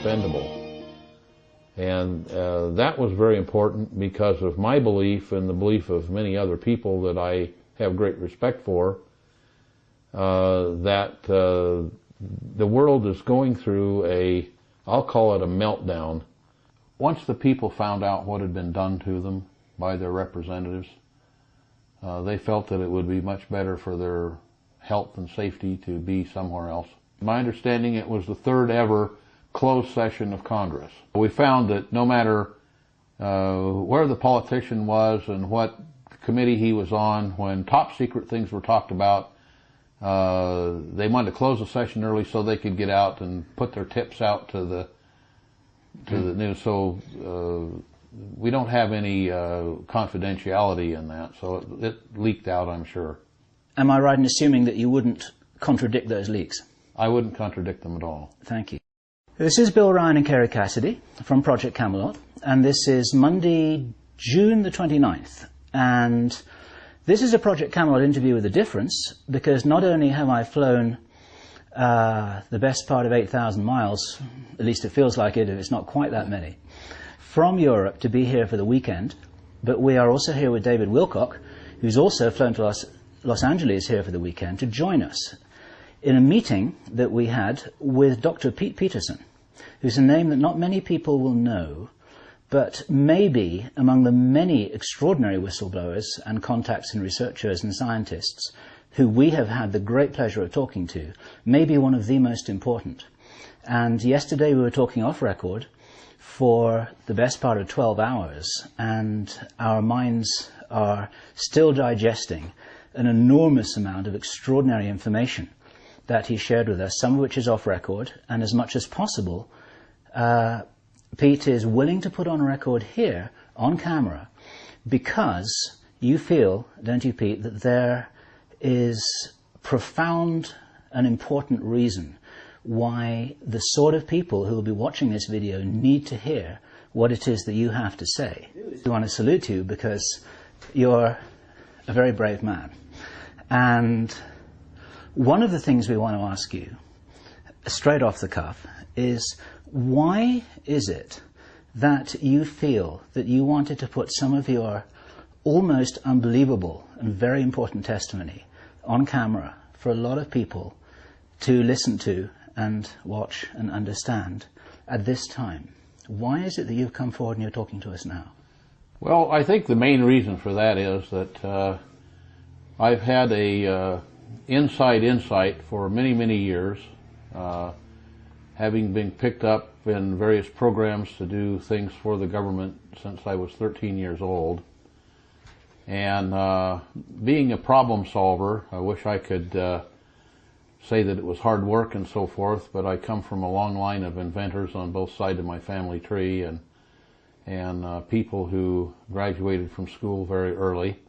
defendable. And that was very important because of my belief and the belief of many other people that I have great respect for, that the world is going through I'll call it a meltdown. Once the people found out what had been done to them by their representatives, they felt that it would be much better for their health and safety to be somewhere else. My understanding, it was the third ever closed session of Congress. We found that no matter where the politician was and what committee he was on, when top secret things were talked about, they wanted to close the session early so they could get out and put their tips out to the news. So we don't have any confidentiality in that, so it leaked out, I'm sure. Am I right in assuming that you wouldn't contradict those leaks? I wouldn't contradict them at all. Thank you. This is Bill Ryan and Kerry Cassidy from Project Camelot, and this is Monday, June the 29th. And this is a Project Camelot interview with a difference, because not only have I flown the best part of 8,000 miles, at least it feels like it, if it's not quite that many, from Europe to be here for the weekend, but we are also here with David Wilcock, who's also flown to Los Angeles here for the weekend to join us in a meeting that we had with Dr. Pete Peterson, who's a name that not many people will know, but maybe among the many extraordinary whistleblowers and contacts and researchers and scientists who we have had the great pleasure of talking to, maybe one of the most important. And yesterday we were talking off record for the best part of 12 hours, and our minds are still digesting an enormous amount of extraordinary information that he shared with us, some of which is off record, and as much as possible, Pete is willing to put on record here, on camera, because you feel, don't you, Pete, that there is profound and important reason why the sort of people who will be watching this video need to hear what it is that you have to say. I want to salute you because you're a very brave man. And one of the things we want to ask you, straight off the cuff, is why is it that you feel that you wanted to put some of your almost unbelievable and very important testimony on camera for a lot of people to listen to and watch and understand at this time? Why is it that you've come forward and you're talking to us now? Well, I think the main reason for that is that I've had a inside insight for many, many years, having been picked up in various programs to do things for the government since I was 13 years old. And being a problem solver, I wish I could say that it was hard work and so forth, but I come from a long line of inventors on both sides of my family tree, and people who graduated from school very early,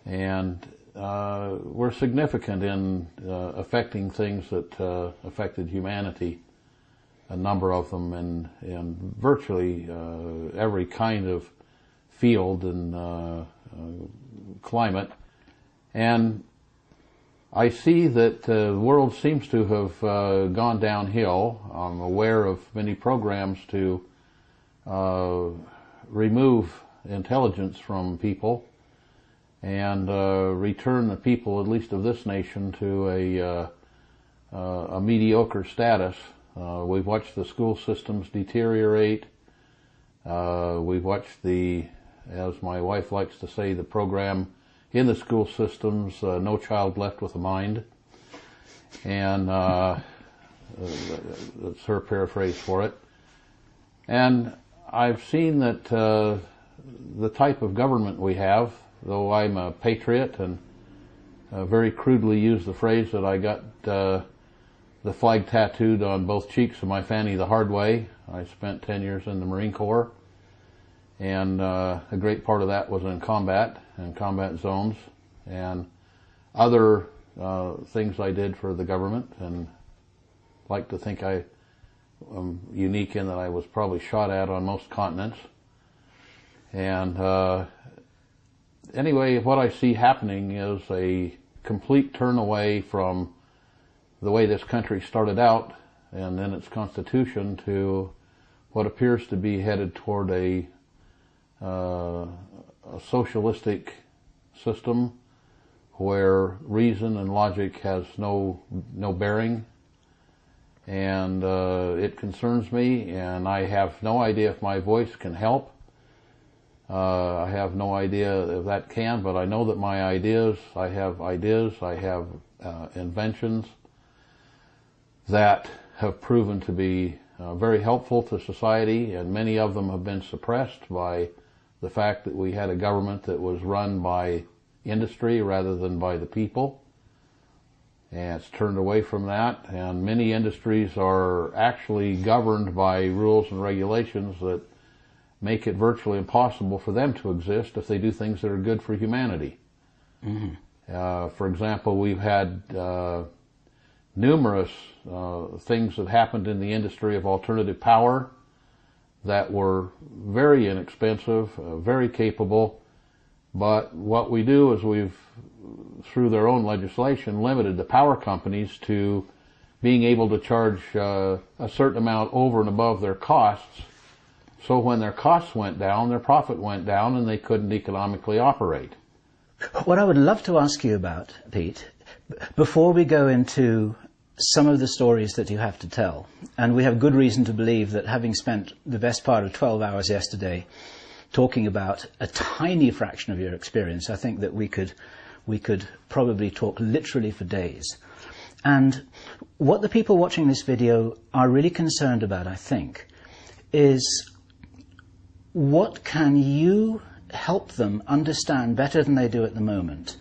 and were significant in affecting things that affected humanity, a number of them in virtually every kind of field and climate. And I see that the world seems to have gone downhill. I'm aware of many programs to remove intelligence from people and return the people, at least of this nation, to a mediocre status. We've watched the school systems deteriorate. We've watched as my wife likes to say, the program in the school systems, No Child Left with a Mind. And that's her paraphrase for it. And I've seen that the type of government we have, though I'm a patriot and very crudely use the phrase that I got the flag tattooed on both cheeks of my fanny the hard way. I spent 10 years in the Marine Corps, and a great part of that was in combat and combat zones and other things I did for the government, and like to think I am unique in that I was probably shot at on most continents. And anyway, what I see happening is a complete turn away from the way this country started out and then its constitution to what appears to be headed toward a socialistic system where reason and logic has no bearing, and it concerns me, and I have no idea if my voice can help. I have no idea if that can, but I know that my ideas, I have inventions that have proven to be very helpful to society, and many of them have been suppressed by the fact that we had a government that was run by industry rather than by the people. And it's turned away from that, and many industries are actually governed by rules and regulations that make it virtually impossible for them to exist if they do things that are good for humanity. Mm-hmm. For example, we've had numerous things that happened in the industry of alternative power that were very inexpensive, very capable, but what we do is we've, through their own legislation, limited the power companies to being able to charge a certain amount over and above their costs. So when their costs went down, their profit went down, and they couldn't economically operate. What I would love to ask you about, Pete, before we go into some of the stories that you have to tell, and we have good reason to believe that, having spent the best part of 12 hours yesterday talking about a tiny fraction of your experience, I think that we could probably talk literally for days. And what the people watching this video are really concerned about, I think, is what can you help them understand better than they do at the moment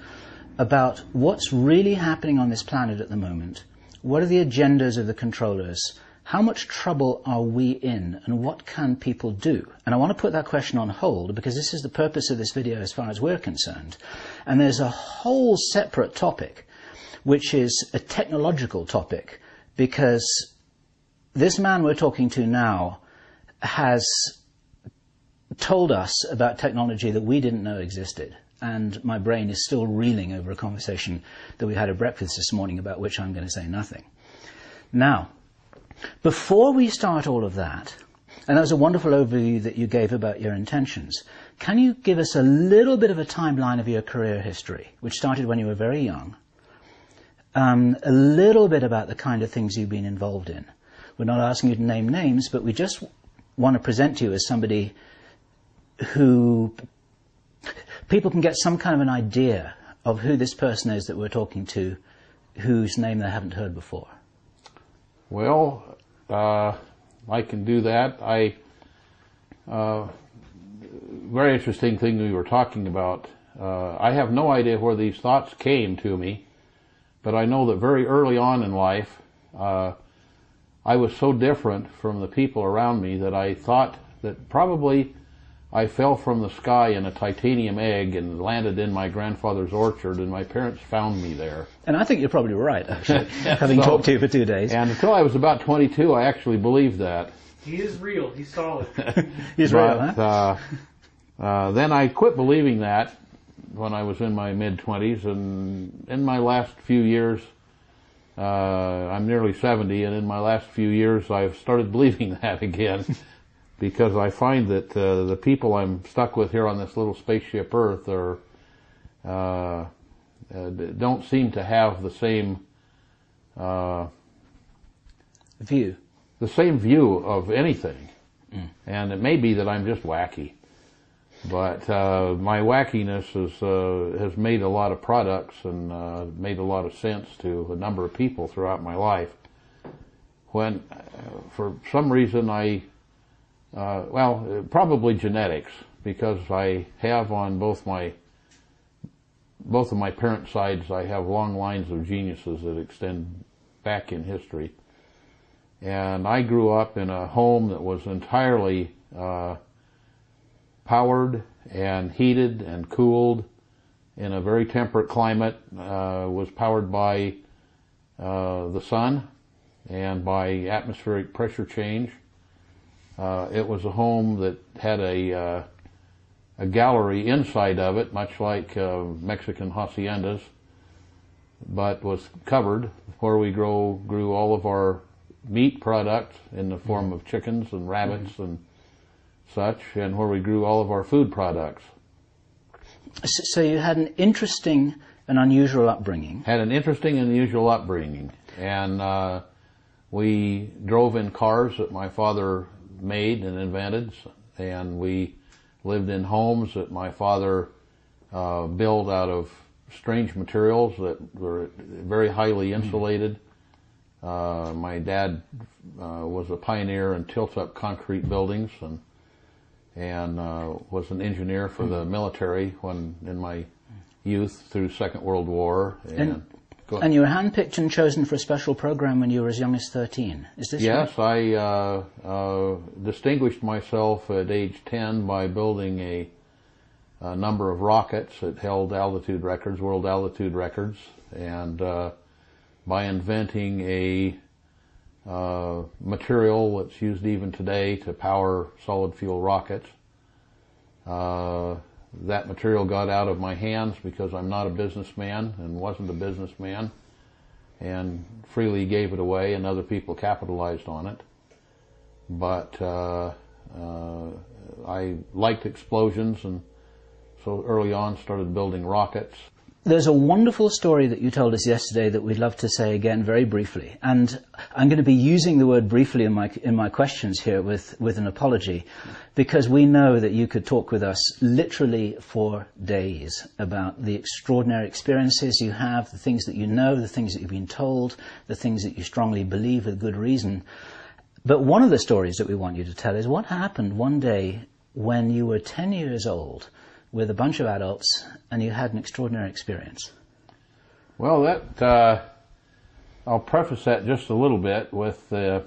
about what's really happening on this planet at the moment? What are the agendas of the controllers? How much trouble are we in, and what can people do? And I want to put that question on hold because this is the purpose of this video as far as we're concerned. And there's a whole separate topic, which is a technological topic, because this man we're talking to now has told us about technology that we didn't know existed. And my brain is still reeling over a conversation that we had at breakfast this morning about which I'm going to say nothing. Now, before we start all of that, and that was a wonderful overview that you gave about your intentions, can you give us a little bit of a timeline of your career history, which started when you were very young, a little bit about the kind of things you've been involved in? We're not asking you to name names, but we just want to present you as somebody who people can get some kind of an idea of who this person is that we're talking to, whose name they haven't heard before. Well, I can do that. Very interesting thing we were talking about. I have no idea where these thoughts came to me, but I know that very early on in life, I was so different from the people around me that I thought that probably I fell from the sky in a titanium egg and landed in my grandfather's orchard, and my parents found me there. And I think you're probably right, actually, having talked to you for 2 days. And until I was about 22, I actually believed that. He is real. He's solid. He's real, huh? Then I quit believing that when I was in my mid-20s, and in my last few years, I'm nearly 70, and in my last few years I've started believing that again. Because I find that the people I'm stuck with here on this little spaceship Earth don't seem to have the same view. The same view of anything, and it may be that I'm just wacky, but my wackiness has made a lot of products and made a lot of sense to a number of people throughout my life. When, for some reason, probably genetics, because I have on both of my parent sides, I have long lines of geniuses that extend back in history. And I grew up in a home that was entirely powered and heated and cooled in a very temperate climate, was powered by the sun and by atmospheric pressure change. It was a home that had a gallery inside of it, much like Mexican haciendas, but was covered where we grew all of our meat product in the form of chickens and rabbits and such, and where we grew all of our food products. So you had an interesting and unusual upbringing. Had an interesting and unusual upbringing. And we drove in cars that my father made and invented, and we lived in homes that my father built out of strange materials that were very highly insulated. My dad was a pioneer in tilt-up concrete buildings and was an engineer for the military when in my youth through Second World War. And you were handpicked and chosen for a special program when you were as young as 13. Is this right? Yes, I distinguished myself at age 10 by building a number of rockets that held altitude records, world altitude records, and by inventing a material that's used even today to power solid fuel rockets. That material got out of my hands because I'm not a businessman and wasn't a businessman, and freely gave it away, and other people capitalized on it. But I liked explosions, and so early on started building rockets. There's a wonderful story that you told us yesterday that we'd love to say again very briefly. And I'm going to be using the word briefly in my questions here with an apology, because we know that you could talk with us literally for days about the extraordinary experiences you have, the things that you know, the things that you've been told, the things that you strongly believe with good reason. But one of the stories that we want you to tell is what happened one day when you were 10 years old with a bunch of adults, and you had an extraordinary experience. Well, that I'll preface that just a little bit with the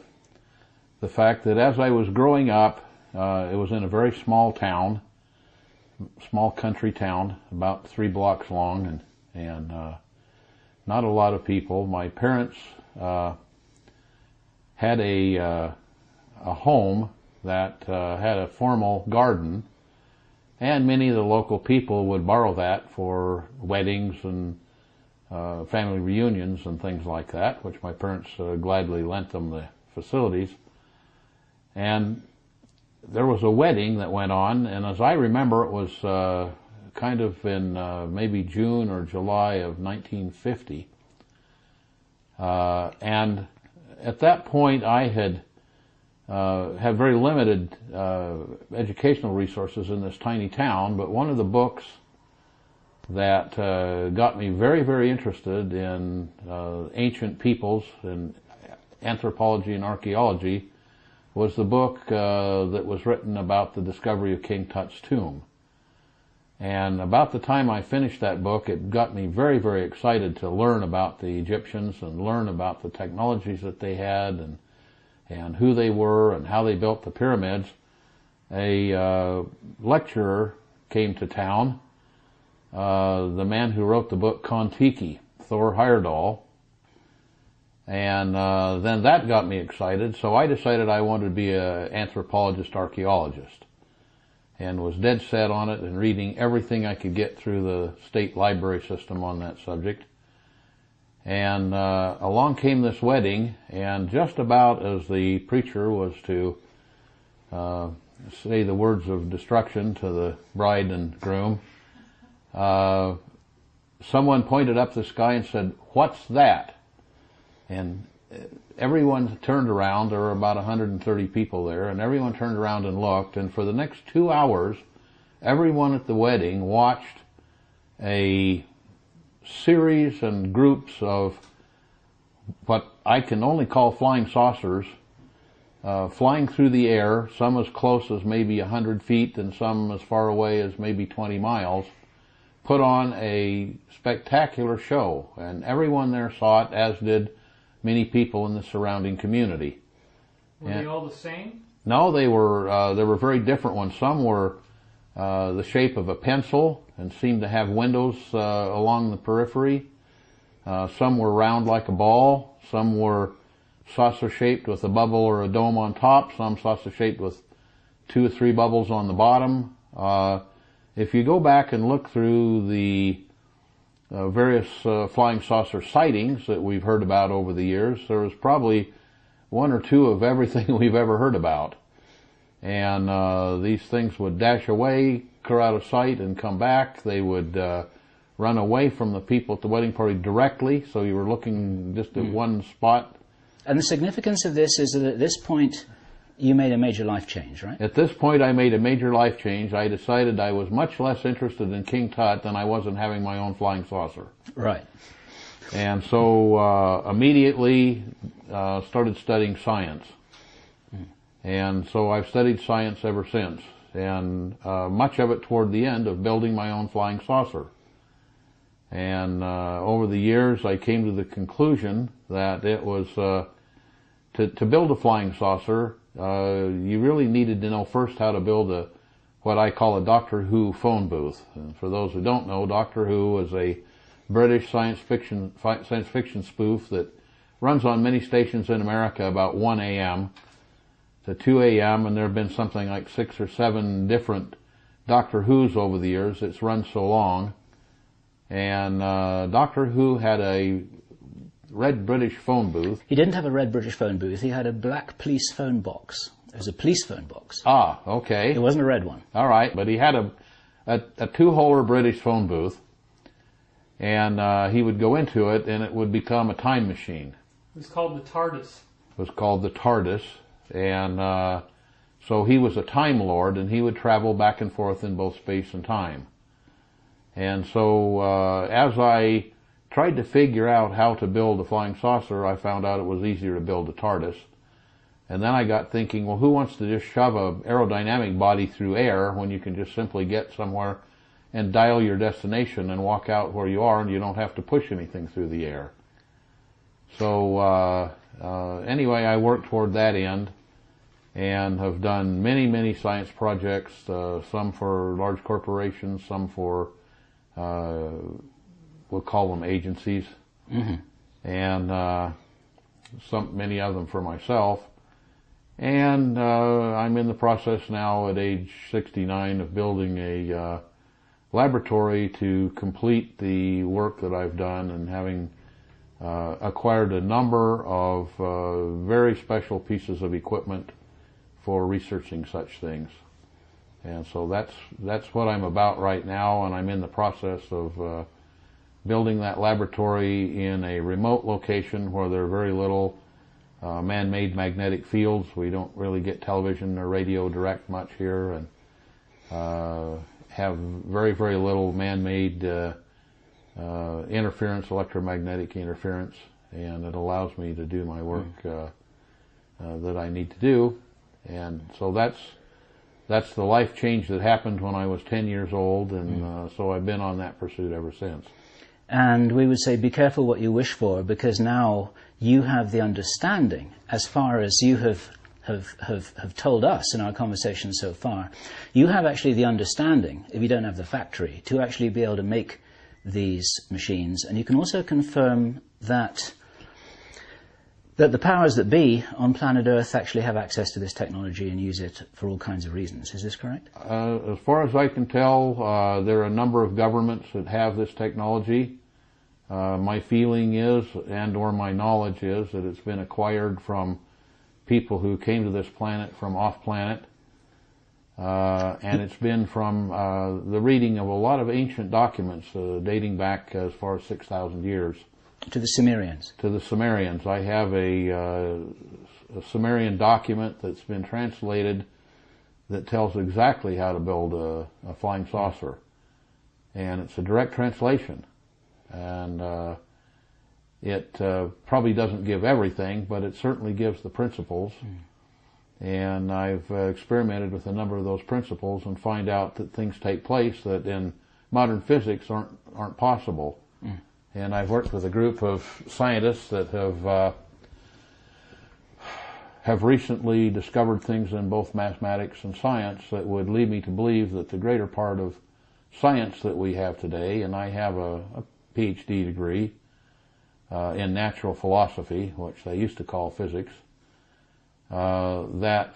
fact that as I was growing up, it was in a very small town, small country town, about 3 blocks long, and not a lot of people. My parents had a home that had a formal garden, and many of the local people would borrow that for weddings and family reunions and things like that, which my parents gladly lent them the facilities. And there was a wedding that went on, and as I remember, it was kind of in maybe June or July of 1950. And at that point, I had very limited educational resources in this tiny town, but one of the books that got me very, very interested in ancient peoples and anthropology and archaeology was the book that was written about the discovery of King Tut's tomb. And about the time I finished that book, it got me very, very excited to learn about the Egyptians and learn about the technologies that they had and who they were and how they built the pyramids. A lecturer came to town, the man who wrote the book Kon-Tiki, Thor Heyerdahl, and then that got me excited, so I decided I wanted to be an anthropologist, archaeologist, and was dead set on it and reading everything I could get through the state library system on that subject. And along came this wedding, and just about as the preacher was to say the words of destruction to the bride and groom, someone pointed up the sky and said, "What's that?" And everyone turned around. There were about 130 people there, and everyone turned around and looked, and for the next 2 hours, everyone at the wedding watched a series and groups of what I can only call flying saucers, flying through the air, some as close as maybe 100 feet and some as far away as maybe 20 miles, put on a spectacular show, and everyone there saw it, as did many people in the surrounding community. Were they all the same? No, there were very different ones. Some were the shape of a pencil and seemed to have windows along the periphery. Some were round like a ball. Some were saucer-shaped with a bubble or a dome on top. Some saucer-shaped with 2 or 3 bubbles on the bottom. If you go back and look through the various flying saucer sightings that we've heard about over the years, there was probably one or two of everything we've ever heard about. And these things would dash away, clear out of sight, and come back. They would run away from the people at the wedding party directly, so you were looking just at one spot. And the significance of this is that at this point you made a major life change, right? At this point I made a major life change. I decided I was much less interested in King Tut than I was in having my own flying saucer. Right. And so immediately started studying science. And so I've studied science ever since, and much of it toward the end of building my own flying saucer. And over the years I came to the conclusion that it was, to build a flying saucer, you really needed to know first how to build what I call a Doctor Who phone booth. And for those who don't know, Doctor Who is a British science fiction spoof that runs on many stations in America about 1 a.m. to 2 a.m. and there have been something like 6 or 7 different Doctor Who's over the years. It's run so long. And Doctor Who had a red British phone booth. He didn't have a red British phone booth. He had a black police phone box. It was a police phone box. Ah, okay. It wasn't a red one. All right, but he had a two-holer British phone booth, and he would go into it, and it would become a time machine. It was called the TARDIS. It was called the TARDIS, and so he was a Time Lord, and he would travel back and forth in both space and time. And so as I tried to figure out how to build a flying saucer, I found out it was easier to build a TARDIS. And then I got thinking, well, who wants to just shove an aerodynamic body through air when you can just simply get somewhere and dial your destination and walk out where you are and you don't have to push anything through the air? So anyway, I worked toward that end and have done many, many science projects, some for large corporations, some for we'll call them agencies, and many of them for myself. And I'm in the process now at age 69 of building a laboratory to complete the work that I've done, and having acquired a number of very special pieces of equipment for researching such things. And so that's what I'm about right now, and I'm in the process of building that laboratory in a remote location where there are very little man-made magnetic fields. We don't really get television or radio direct much here, and have very, very little man-made interference, electromagnetic interference, and it allows me to do my work that I need to do. And so that's the life change that happened when I was 10 years old, and so I've been on that pursuit ever since. And we would say be careful what you wish for, because now you have the understanding, as far as you have told us in our conversation so far, you have actually the understanding, if you don't have the factory, to actually be able to make these machines. And you can also confirm that the powers that be on planet Earth actually have access to this technology and use it for all kinds of reasons. Is this correct? As far as I can tell, there are a number of governments that have this technology. My feeling is, and or my knowledge is, that it's been acquired from people who came to this planet from off-planet. And it's been from the reading of a lot of ancient documents dating back as far as 6,000 years. To the Sumerians. To the Sumerians. I have a Sumerian document that's been translated that tells exactly how to build a flying saucer. And it's a direct translation. And it probably doesn't give everything, but it certainly gives the principles. And I've experimented with a number of those principles and find out that things take place that in modern physics aren't possible. And I've worked with a group of scientists that have recently discovered things in both mathematics and science that would lead me to believe that the greater part of science that we have today, and I have a PhD degree in natural philosophy, which they used to call physics, that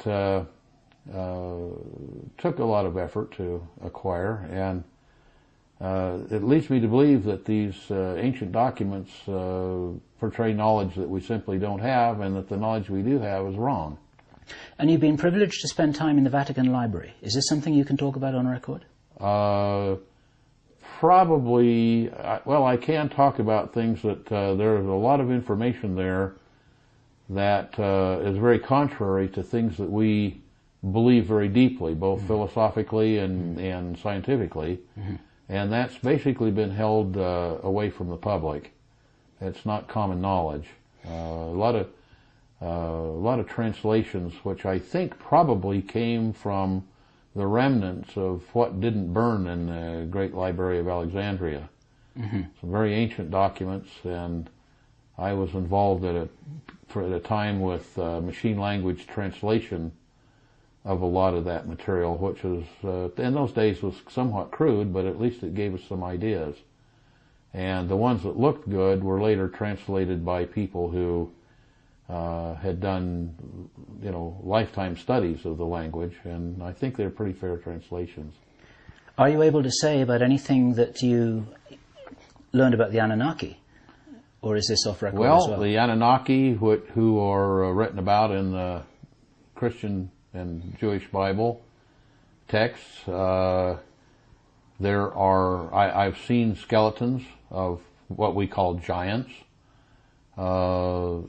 took a lot of effort to acquire, and it leads me to believe that these ancient documents portray knowledge that we simply don't have, and that the knowledge we do have is wrong. And you've been privileged to spend time in the Vatican Library. Is this something you can talk about on record? Probably, well, I can talk about things that there's a lot of information there that is very contrary to things that we believe very deeply, both philosophically and scientifically. And that's basically been held away from the public. It's not common knowledge. A lot of translations, which I think probably came from the remnants of what didn't burn in the Great Library of Alexandria. Some very ancient documents, and I was involved at a time with machine language translation of a lot of that material, which was, in those days, was somewhat crude, but at least it gave us some ideas. And the ones that looked good were later translated by people who had done, lifetime studies of the language, and I think they're pretty fair translations. Are you able to say about anything that you learned about the Anunnaki? Or is this off record as well? The Anunnaki, who are written about in the Christian and Jewish Bible texts, I've seen skeletons of what we call giants. There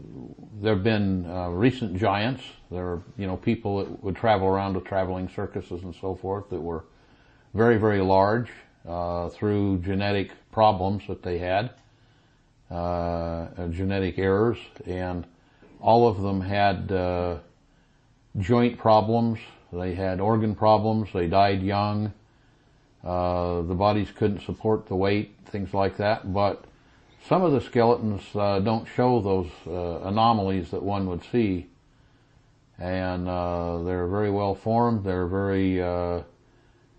have been recent giants. There are, people that would travel around with traveling circuses and so forth that were very, very large through genetic problems that they had, genetic errors, and all of them had joint problems. They had organ problems. They died young. The bodies couldn't support the weight, things like that. But some of the skeletons don't show those anomalies that one would see, and they're very well formed. They're very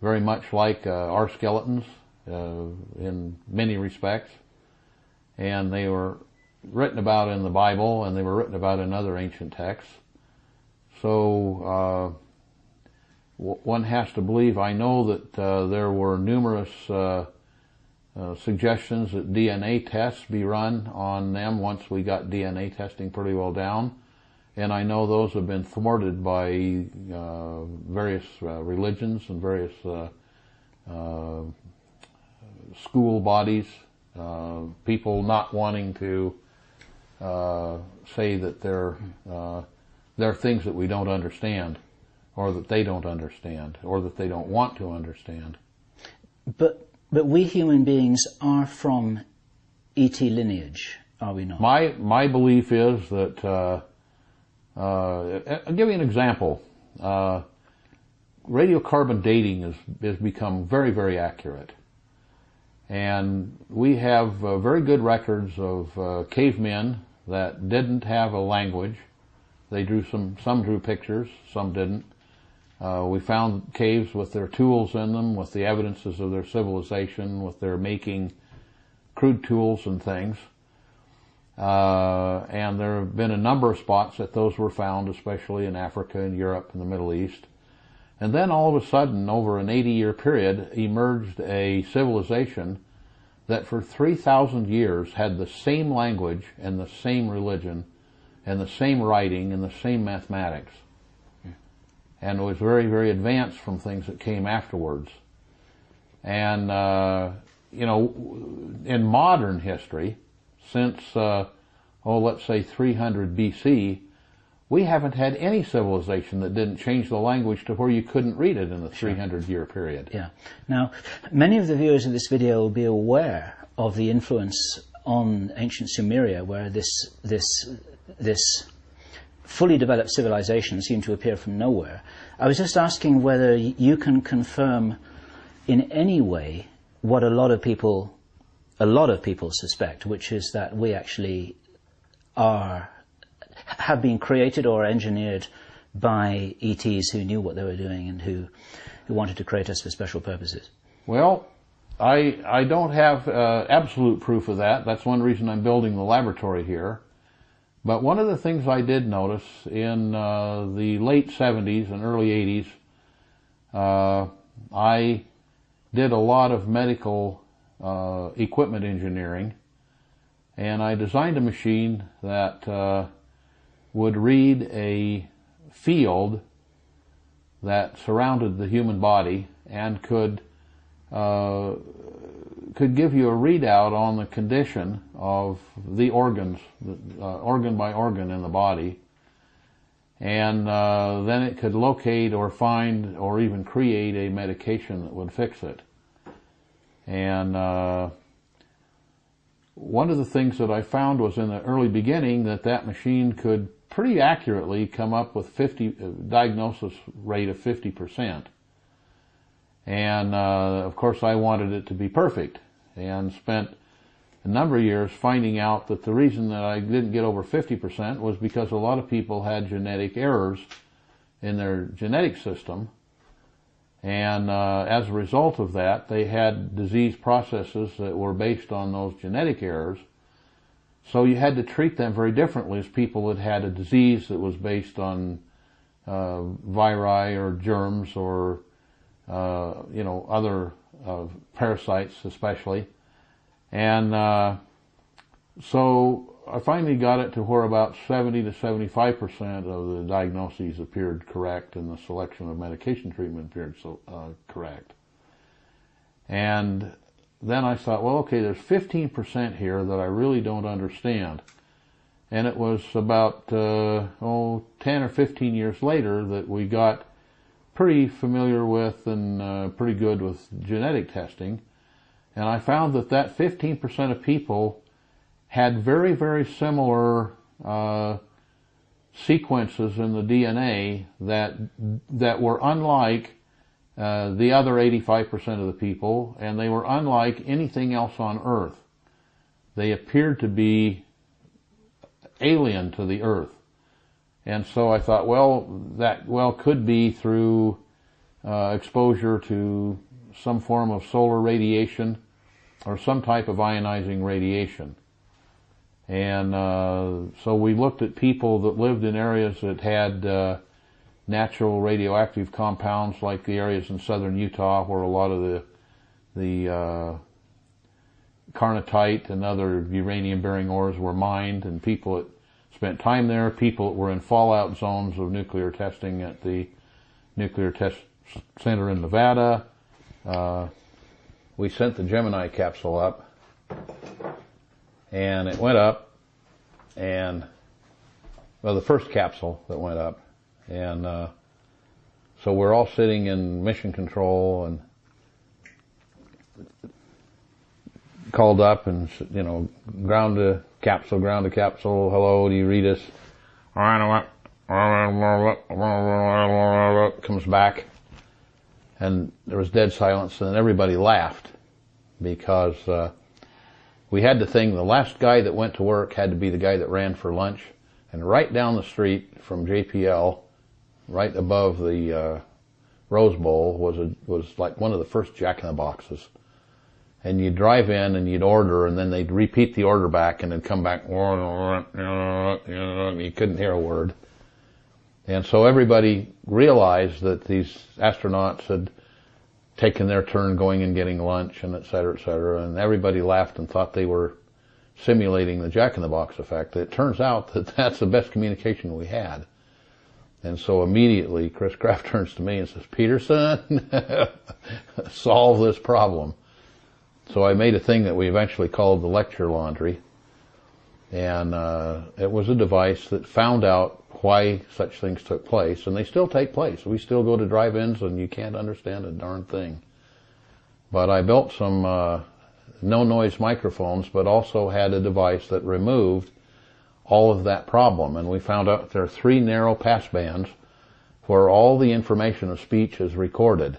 much like our skeletons in many respects, and they were written about in the Bible, and they were written about in other ancient texts. So one has to believe. I know that there were numerous suggestions that DNA tests be run on them once we got DNA testing pretty well down. And I know those have been thwarted by various religions and various school bodies, people not wanting to say that there are things that we don't understand, or that they don't understand, or that they don't want to understand. But we human beings are from ET lineage, are we not? My belief is that, I'll give you an example. Radiocarbon dating has become very, very accurate. And we have very good records of cavemen that didn't have a language. They drew some drew pictures, some didn't. We found caves with their tools in them, with the evidences of their civilization, with their making crude tools and things. And there have been a number of spots that those were found, especially in Africa and Europe and the Middle East. And then all of a sudden, over an 80-year period, emerged a civilization that for 3,000 years had the same language and the same religion and the same writing and the same mathematics. And it was very, very advanced from things that came afterwards. And, in modern history, since, let's say 300 BC, we haven't had any civilization that didn't change the language to where you couldn't read it in the 300-year period. Yeah. Now, many of the viewers of this video will be aware of the influence on ancient Sumeria, where this fully developed civilization seemed to appear from nowhere. I was just asking whether you can confirm in any way what a lot of people suspect, which is that we actually have been created or engineered by ETs who knew what they were doing and who wanted to create us for special purposes. Well, I don't have absolute proof of that. That's one reason I'm building the laboratory here. But one of the things I did notice in the late 70s and early 80s, I did a lot of medical equipment engineering, and I designed a machine that would read a field that surrounded the human body and could give you a readout on the condition of the organs, organ by organ in the body, and then it could locate or find or even create a medication that would fix it. And one of the things that I found was in the early beginning that machine could pretty accurately come up with diagnosis rate of 50%. And of course I wanted it to be perfect, and spent a number of years finding out that the reason that I didn't get over 50% was because a lot of people had genetic errors in their genetic system, and as a result of that they had disease processes that were based on those genetic errors. So you had to treat them very differently as people that had a disease that was based on viri or germs or other parasites especially. And so I finally got it to where about 70 to 75% of the diagnoses appeared correct, and the selection of medication treatment appeared correct. And then I thought, well, okay, there's 15% here that I really don't understand. And it was about 10 or 15 years later that we got pretty familiar with and pretty good with genetic testing. And I found that 15% of people had very, very similar sequences in the DNA that were unlike the other 85% of the people, and they were unlike anything else on Earth. They appeared to be alien to the Earth. And so I thought, that could be through exposure to some form of solar radiation or some type of ionizing radiation. And so we looked at people that lived in areas that had natural radioactive compounds, like the areas in southern Utah where a lot of the carnotite and other uranium-bearing ores were mined, and people that spent time there, people that were in fallout zones of nuclear testing at the Nuclear Test Center in Nevada. We sent the Gemini capsule up, and it went up, and the first capsule that went up, and so we're all sitting in mission control and called up and, ground to capsule, hello, do you read us? Comes back, and there was dead silence, and then everybody laughed because we had the thing, the last guy that went to work had to be the guy that ran for lunch, and right down the street from JPL, right above the Rose Bowl, was like one of the first Jack-in-the-Boxes. And you'd drive in and you'd order, and then they'd repeat the order back, and it'd come back, and you couldn't hear a word. And so everybody realized that these astronauts had taken their turn going and getting lunch, and et cetera, and everybody laughed and thought they were simulating the Jack-in-the-Box effect. It turns out that that's the best communication we had. And so immediately Chris Kraft turns to me and says, Peterson, solve this problem. So I made a thing that we eventually called the lecture laundry, and it was a device that found out why such things took place, and they still take place. We still go to drive-ins and you can't understand a darn thing. But I built some no-noise microphones, but also had a device that removed all of that problem, and we found out there are 3 narrow passbands where all the information of speech is recorded.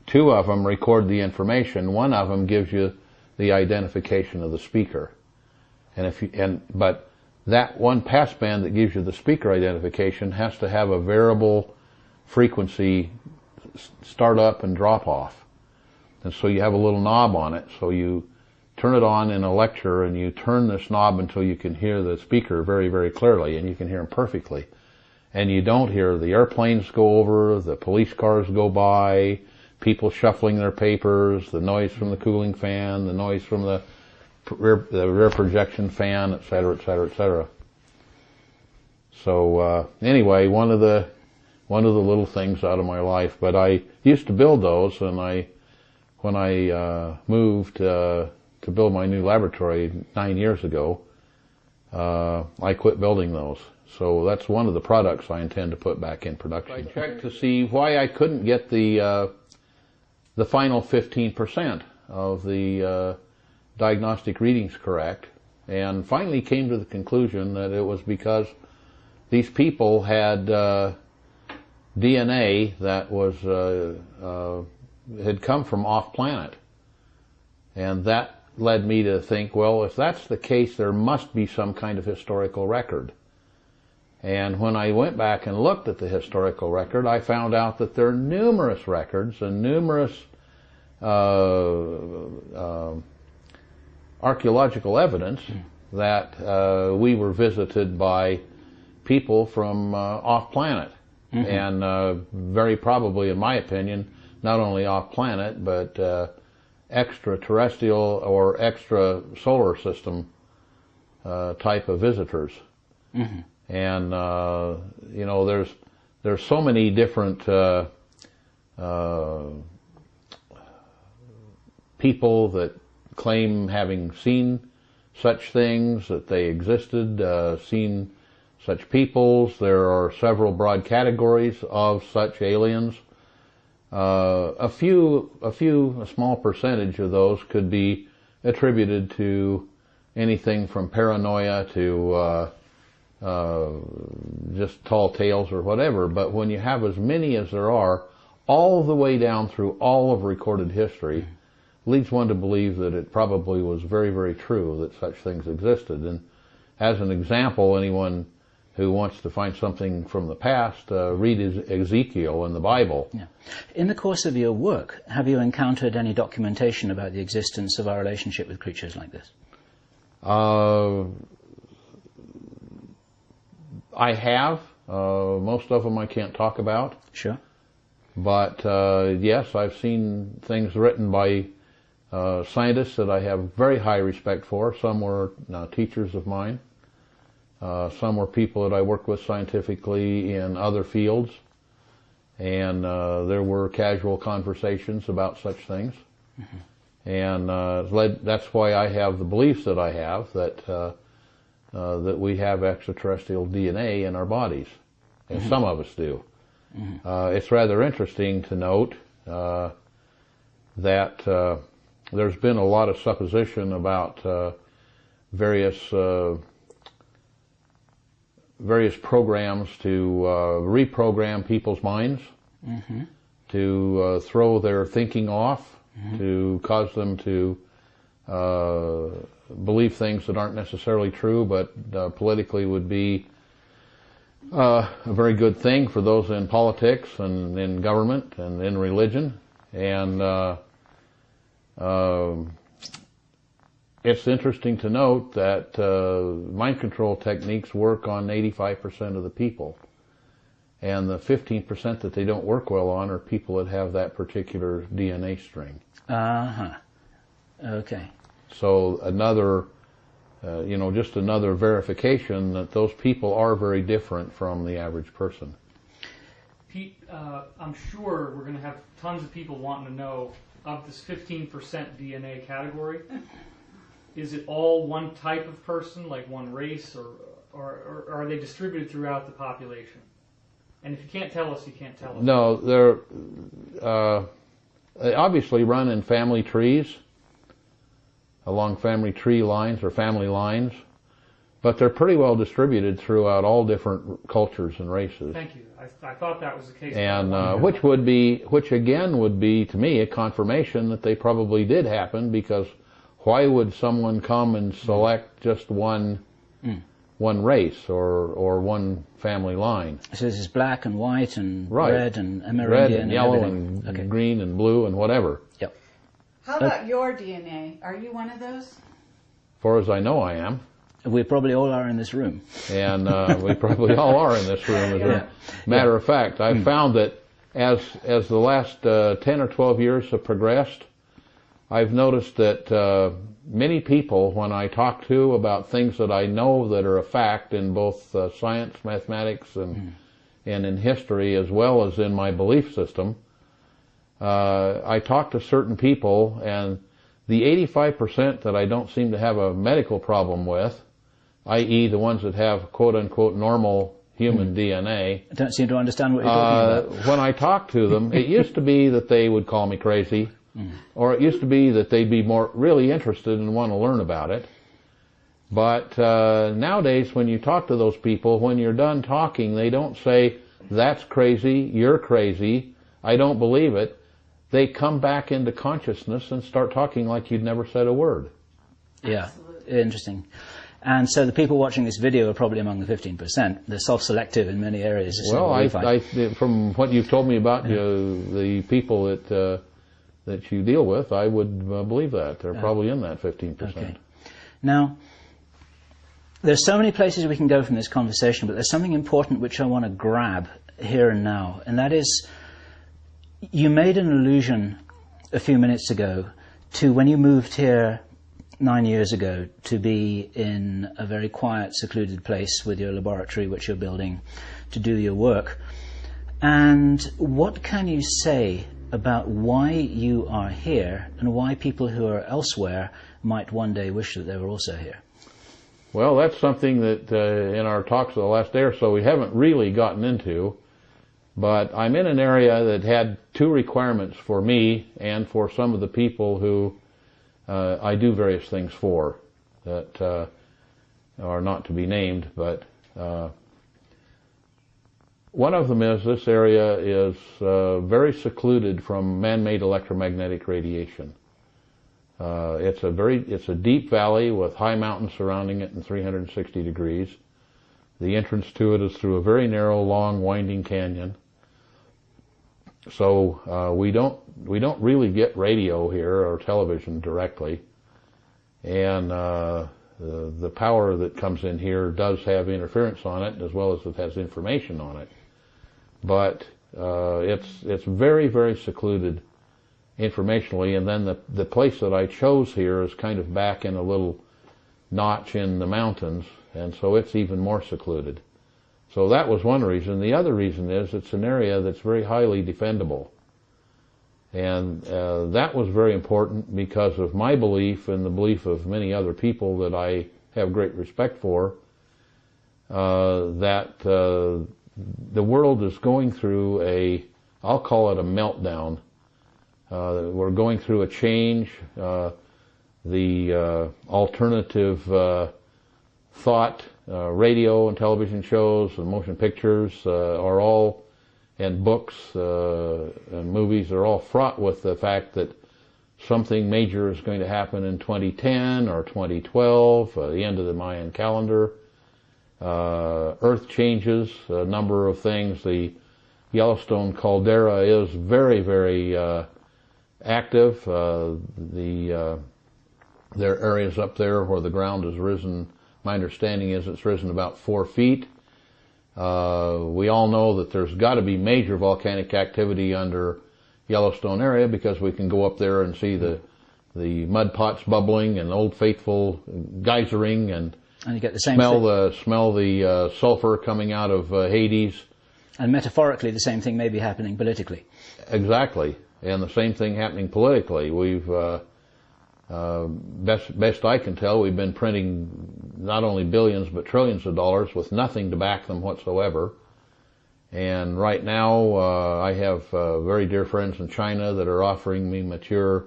2 of them record the information. 1 of them gives you the identification of the speaker. But that one passband that gives you the speaker identification has to have a variable frequency start up and drop off. And so you have a little knob on it. So you turn it on in a lecture, and you turn this knob until you can hear the speaker very, very clearly, and you can hear him perfectly. And you don't hear the airplanes go over, the police cars go by, people shuffling their papers, the noise from the cooling fan, the noise from the rear projection fan, et cetera, et cetera, et cetera. So anyway, one of the little things out of my life. But I used to build those, and when I moved to build my new laboratory 9 years ago, I quit building those. So that's one of the products I intend to put back in production. I checked to see why I couldn't get the final 15% of the diagnostic readings correct, and finally came to the conclusion that it was because these people had DNA that was had come from off planet, and that led me to think, well, if that's the case, there must be some kind of historical record. And when I went back and looked at the historical record, I found out that there are numerous records and numerous archaeological evidence that we were visited by people from off planet. And very probably, in my opinion, not only off planet, but extraterrestrial or extra solar system type of visitors. And you know, there's so many different people that claim having seen such things, that they existed, seen such peoples. There are several broad categories of such aliens. A small percentage of those could be attributed to anything from paranoia to just tall tales or whatever. But when you have as many as there are, all the way down through all of recorded history, leads one to believe that it probably was very, very true that such things existed. And as an example, anyone who wants to find something from the past, read Ezekiel in the Bible. Yeah. In the course of your work, have you encountered any documentation about the existence of our relationship with creatures like this? I have. Most of them I can't talk about. Sure. But yes, I've seen things written by scientists that I have very high respect for. Some were teachers of mine. Some were people that I worked with scientifically in other fields. And there were casual conversations about such things. And that's why I have the beliefs that I have, that we have extraterrestrial DNA in our bodies. And some of us do. It's rather interesting to note that there's been a lot of supposition about various programs to reprogram people's minds, to throw their thinking off, to cause them to believe things that aren't necessarily true, but politically would be a very good thing for those in politics and in government and in religion. And it's interesting to note that mind control techniques work on 85% of the people. And the 15% that they don't work well on are people that have that particular DNA string. Okay. So another, just another verification that those people are very different from the average person. Pete, I'm sure we're going to have tons of people wanting to know, of this 15% DNA category, is it all one type of person, like one race, or are they distributed throughout the population? And if you can't tell us, you can't tell us. No, they obviously run in family trees, along family tree lines or family lines, but they're pretty well distributed throughout all different cultures and races. Thank you. I thought that was the case. And which again would be to me a confirmation that they probably did happen, because why would someone come and select just one race or one family line? So this is black and white and right. red and Amerindian red and yellow and and green and blue and whatever. Yep. How about your DNA? Are you one of those? Far as I know, I am. We probably all are in this room. And we probably all are in this room. As a matter of fact, I've found that as the last 10 or 12 years have progressed, I've noticed that many people, when I talk to about things that I know that are a fact in both science, mathematics, and in history, as well as in my belief system, I talk to certain people, and the 85% that I don't seem to have a medical problem with, i.e. the ones that have quote-unquote normal human DNA. I don't seem to understand what you're talking about. When I talk to them, it used to be that they would call me crazy, or it used to be that they'd be more really interested and want to learn about it. But nowadays, when you talk to those people, when you're done talking, they don't say, "That's crazy, you're crazy, I don't believe it." They come back into consciousness and start talking like you'd never said a word. Yeah, interesting. And so the people watching this video are probably among the 15%. They're self-selective in many areas. Well, from what you've told me about the people that you deal with, I would believe that. They're probably in that 15%. Okay. Now, there's so many places we can go from this conversation, but there's something important which I want to grab here and now, and that is, you made an allusion a few minutes ago to when you moved here 9 years ago to be in a very quiet, secluded place with your laboratory which you're building to do your work. And what can you say about why you are here and why people who are elsewhere might one day wish that they were also here? Well, that's something that in our talks of the last day or so we haven't really gotten into. But I'm in an area that had two requirements for me and for some of the people who I do various things for that are not to be named. But one of them is this area is very secluded from man-made electromagnetic radiation. It's a deep valley with high mountains surrounding it in 360 degrees. The entrance to it is through a very narrow, long, winding canyon. So we don't really get radio here or television directly, and the power that comes in here does have interference on it as well as it has information on it. But it's very, very secluded informationally, and then the place that I chose here is kind of back in a little notch in the mountains, and so it's even more secluded. So that was one reason. The other reason is it's an area that's very highly defendable. And that was very important because of my belief and the belief of many other people that I have great respect for, that the world is going through I'll call it a meltdown. We're going through a change. The alternative thought, radio and television shows and motion pictures are all, and books and movies are all fraught with the fact that something major is going to happen in 2010 or 2012, the end of the Mayan calendar. Earth changes, a number of things. The Yellowstone caldera is very, very active. There are areas up there where the ground has risen. My understanding is it's risen about 4 feet. We all know that there's got to be major volcanic activity under Yellowstone area because we can go up there and see the mud pots bubbling and Old Faithful geysering and you get the same smell the sulfur coming out of Hades. And metaphorically, the same thing may be happening politically. Exactly, and the same thing happening politically. We've best I can tell, we've been printing not only billions but trillions of dollars with nothing to back them whatsoever. And right now, I have very dear friends in China that are offering me mature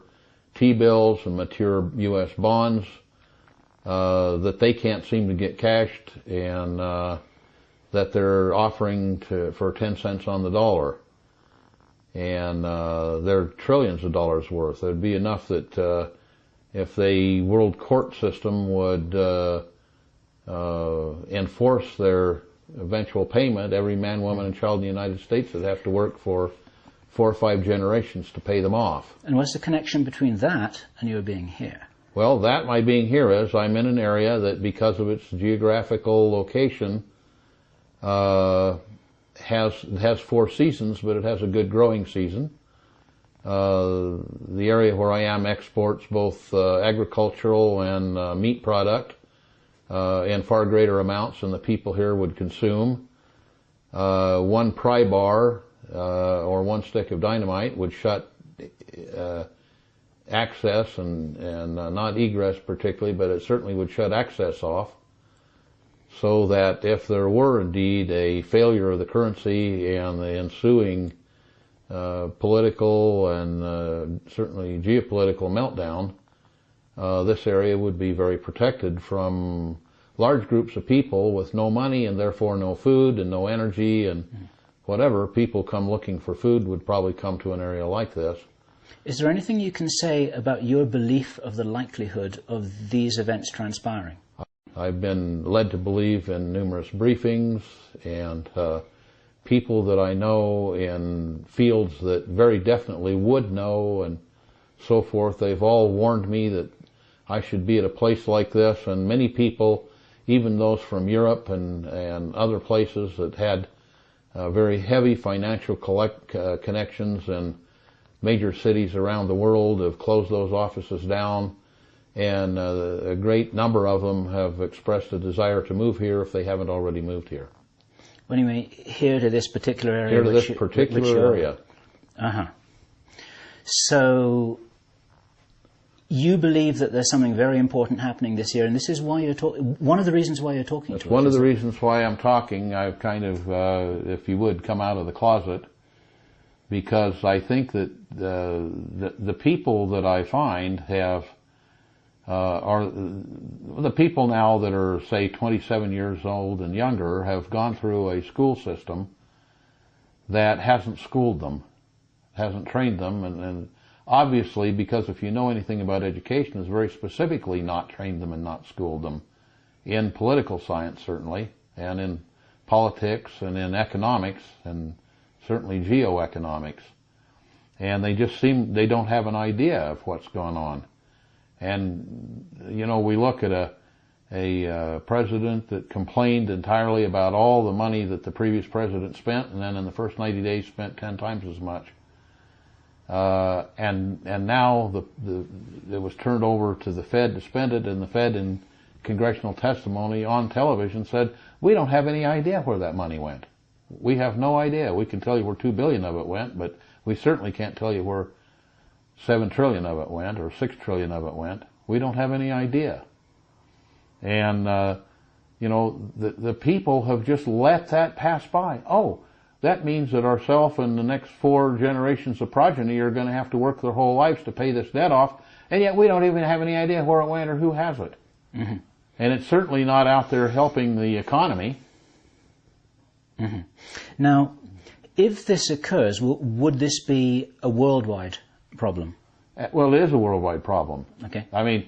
T-bills and mature U.S. bonds that they can't seem to get cashed, and that they're offering for 10 cents on the dollar. And they're trillions of dollars worth. There'd be enough that if the world court system would enforce their eventual payment, every man, woman, and child in the United States would have to work for 4 or 5 generations to pay them off. And what's the connection between that and your being here? Well, that my being here is I'm in an area that, because of its geographical location, has 4 seasons, but it has a good growing season. The area where I am exports both agricultural and meat product in far greater amounts than the people here would consume. 1 pry bar or 1 stick of dynamite would shut access and not egress particularly, but it certainly would shut access off, so that if there were indeed a failure of the currency and the ensuing political and certainly geopolitical meltdown, this area would be very protected from large groups of people with no money and therefore no food and no energy and whatever. People come looking for food would probably come to an area like this. Is there anything you can say about your belief of the likelihood of these events transpiring? I've been led to believe in numerous briefings, and people that I know in fields that very definitely would know and so forth, they've all warned me that I should be at a place like this, and many people, even those from Europe and other places that had very heavy financial connections and major cities around the world, have closed those offices down, and a great number of them have expressed a desire to move here if they haven't already moved here. When you mean here to this particular area? Here to this particular area. Uh-huh. So you believe that there's something very important happening this year, and this is why you're talking. One of the reasons why you're talking to us. One of the reasons why I'm talking. I've kind of, if you would, come out of the closet, because I think that the people that I find have are the people now that are, say, 27 years old and younger, have gone through a school system that hasn't schooled them, hasn't trained them, and obviously, because if you know anything about education, has very specifically not trained them and not schooled them in political science, certainly, and in politics and in economics and certainly geoeconomics. And they don't have an idea of what's going on. And, you know, we look at a president that complained entirely about all the money that the previous president spent, and then in the first 90 days spent 10 times as much. And now it was turned over to the Fed to spend it, and the Fed in congressional testimony on television said, we don't have any idea where that money went. We have no idea. We can tell you where $2 billion of it went, but we certainly can't tell you where $7 trillion of it went or $6 trillion of it went. We don't have any idea. And, you know, the people have just let that pass by. Oh, that means that ourselves and the next 4 generations of progeny are going to have to work their whole lives to pay this debt off, and yet we don't even have any idea where it went or who has it. Mm-hmm. And it's certainly not out there helping the economy. Mm-hmm. Now, if this occurs, would this be a worldwide problem? Well, it is a worldwide problem. Okay. I mean,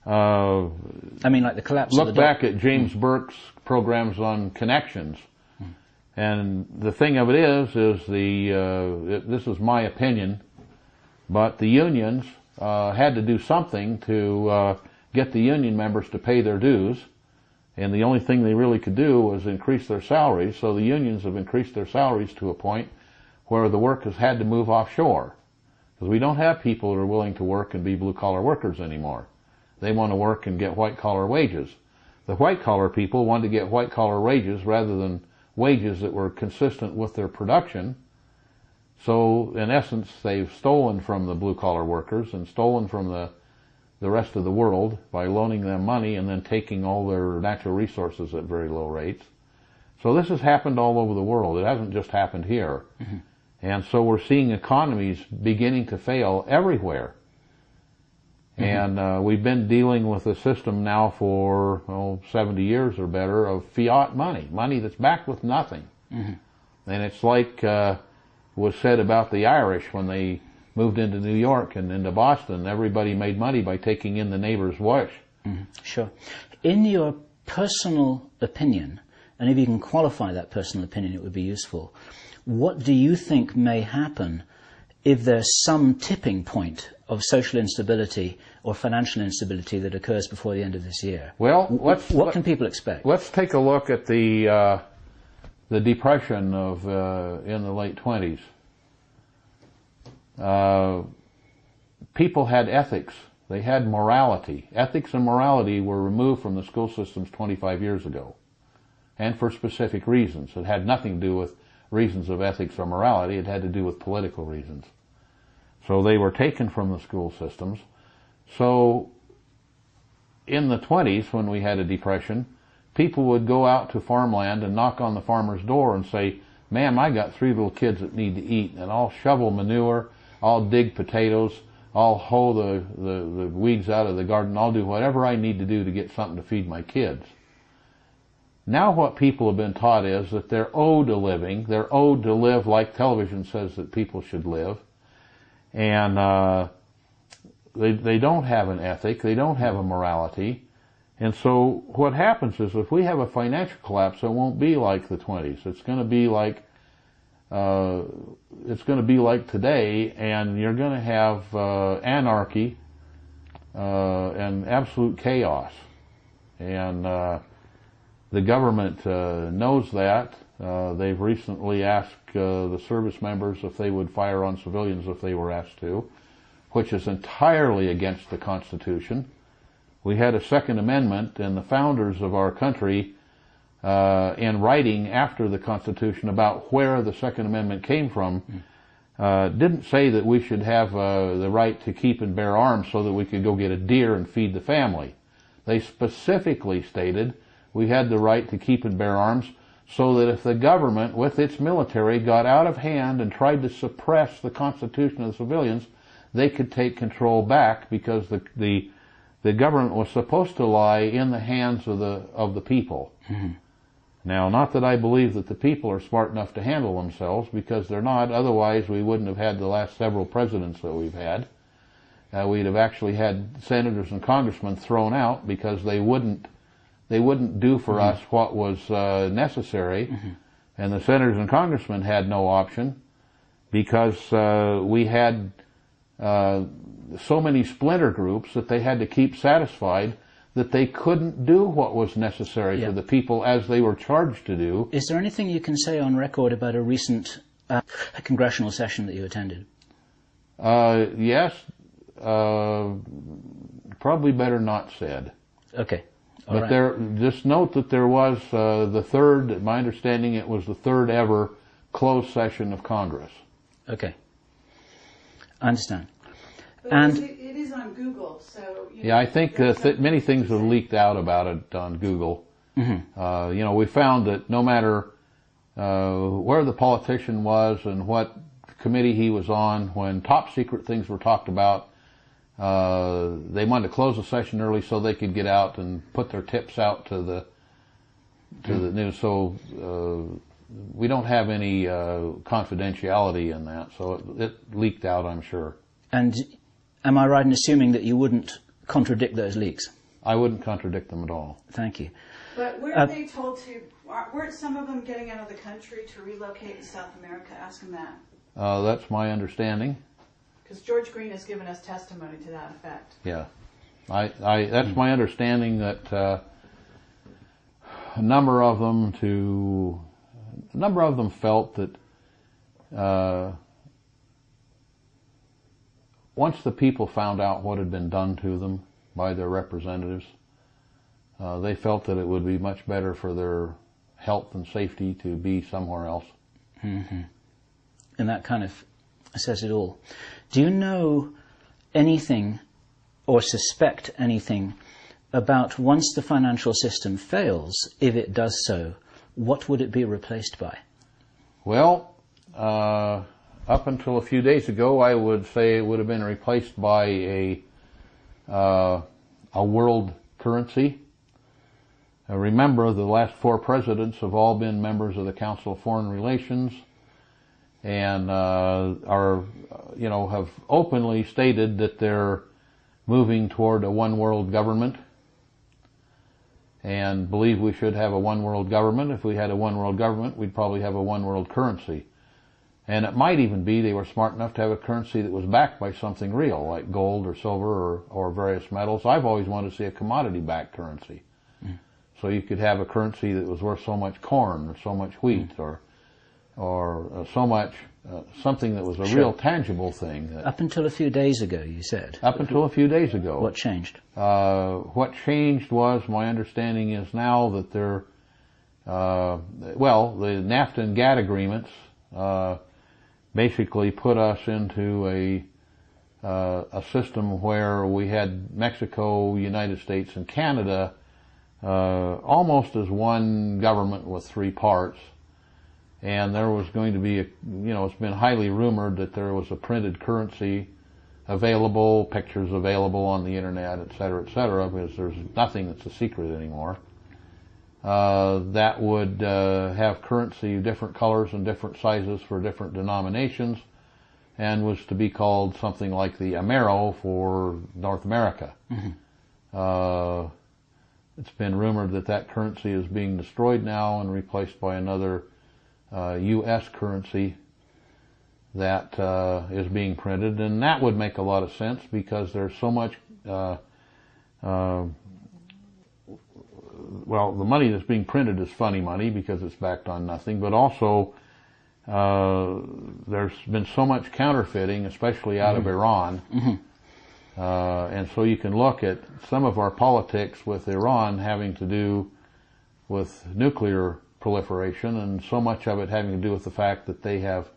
like the collapse of the look back at James Burke's programs on connections. And the thing of it is this is my opinion, but the unions had to do something to get the union members to pay their dues, and the only thing they really could do was increase their salaries, so the unions have increased their salaries to a point where the work has had to move offshore, because we don't have people that are willing to work and be blue-collar workers anymore. They want to work and get white-collar wages. The white-collar people want to get white-collar wages rather than wages that were consistent with their production. So, in essence, they've stolen from the blue-collar workers and stolen from the rest of the world by loaning them money and then taking all their natural resources at very low rates. So this has happened all over the world. It hasn't just happened here. Mm-hmm. And so we're seeing economies beginning to fail everywhere. Mm-hmm. And we've been dealing with a system now for 70 years or better of fiat money that's backed with nothing. Mm-hmm. And it's like was said about the Irish when they moved into New York and into Boston. Everybody made money by taking in the neighbor's wash. Mm-hmm. Sure. In your personal opinion, and if you can qualify that personal opinion, it would be useful, what do you think may happen if there's some tipping point of social instability or financial instability that occurs before the end of this year? Well, what can people expect? Let's take a look at the the Depression of in the late 20s. People had ethics. They had morality. Ethics and morality were removed from the school systems 25 years ago, and for specific reasons. It had nothing to do with reasons of ethics or morality. It had to do with political reasons. So they were taken from the school systems. So in the 20s, when we had a depression, people would go out to farmland and knock on the farmer's door and say, "Ma'am, I got 3 little kids that need to eat, and I'll shovel manure, I'll dig potatoes, I'll hoe the weeds out of the garden, I'll do whatever I need to do to get something to feed my kids." Now what people have been taught is that they're owed a living, they're owed to live like television says that people should live, and they don't have an ethic, they don't have a morality. And so what happens is if we have a financial collapse, it won't be like the 20s. It's going to be like today, and you're going to have anarchy and absolute chaos. And the government knows that. They've recently asked the service members if they would fire on civilians if they were asked to, which is entirely against the Constitution. We had a Second Amendment, and the founders of our country, in writing after the Constitution about where the Second Amendment came from, didn't say that we should have the right to keep and bear arms so that we could go get a deer and feed the family. They specifically stated we had the right to keep and bear arms so that if the government, with its military, got out of hand and tried to suppress the Constitution of the civilians, they could take control back, because the government was supposed to lie in the hands of the people. Mm-hmm. Now, not that I believe that the people are smart enough to handle themselves, because they're not. Otherwise, we wouldn't have had the last several presidents that we've had. We'd have actually had senators and congressmen thrown out because they wouldn't do for us what was necessary. Mm-hmm. And the senators and congressmen had no option, because we had so many splinter groups that they had to keep satisfied that they couldn't do what was necessary for the people as they were charged to do. Is there anything you can say on record about a recent congressional session that you attended? Yes. Probably better not said. Okay. But just note that there was the third, my understanding it was the third ever closed session of Congress. Okay. I understand. But and it is on Google, so... I think many things have leaked out about it on Google. Mm-hmm. We found that no matter where the politician was and what committee he was on, when top secret things were talked about, they wanted to close the session early so they could get out and put their tips out to the news. So we don't have any confidentiality in that, so it leaked out, I'm sure. And am I right in assuming that you wouldn't contradict those leaks? I wouldn't contradict them at all. Thank you. But weren't they told to, weren't some of them getting out of the country to relocate to South America? Ask them that. That's my understanding. Because George Green has given us testimony to that effect. Yeah. That's my understanding, that a number of them felt that once the people found out what had been done to them by their representatives, they felt that it would be much better for their health and safety to be somewhere else. Mm-hmm. And that kind of says it all. Do you know anything or suspect anything about, once the financial system fails, if it does so, what would it be replaced by? Well, up until a few days ago, I would say it would have been replaced by a world currency. Remember, the last 4 presidents have all been members of the Council of Foreign Relations, and have openly stated that they're moving toward a one world government, and believe we should have a one world government. If we had a one world government, we'd probably have a one world currency. And it might even be they were smart enough to have a currency that was backed by something real, like gold or silver or various metals. I've always wanted to see a commodity-backed currency. So you could have a currency that was worth so much corn or so much wheat or so much something that was a real tangible thing. Up until a few days ago, you said. Up until a few days ago. What changed? What changed was, my understanding is now that the NAFTA and GATT agreements basically put us into a system where we had Mexico, United States, and Canada almost as one government with three parts. And there was going to be it's been highly rumored that there was a printed currency available, pictures available on the internet, et cetera, because there's nothing that's a secret anymore. That would have currency, different colors and different sizes for different denominations, and was to be called something like the Amero for North America. Mm-hmm. It's been rumored that that currency is being destroyed now and replaced by another U.S. currency that is being printed, and that would make a lot of sense because there's so much the money that's being printed is funny money because it's backed on nothing, but also there's been so much counterfeiting, especially out of Iran. Mm-hmm. And so you can look at some of our politics with Iran having to do with nuclear proliferation, and so much of it having to do with the fact that they have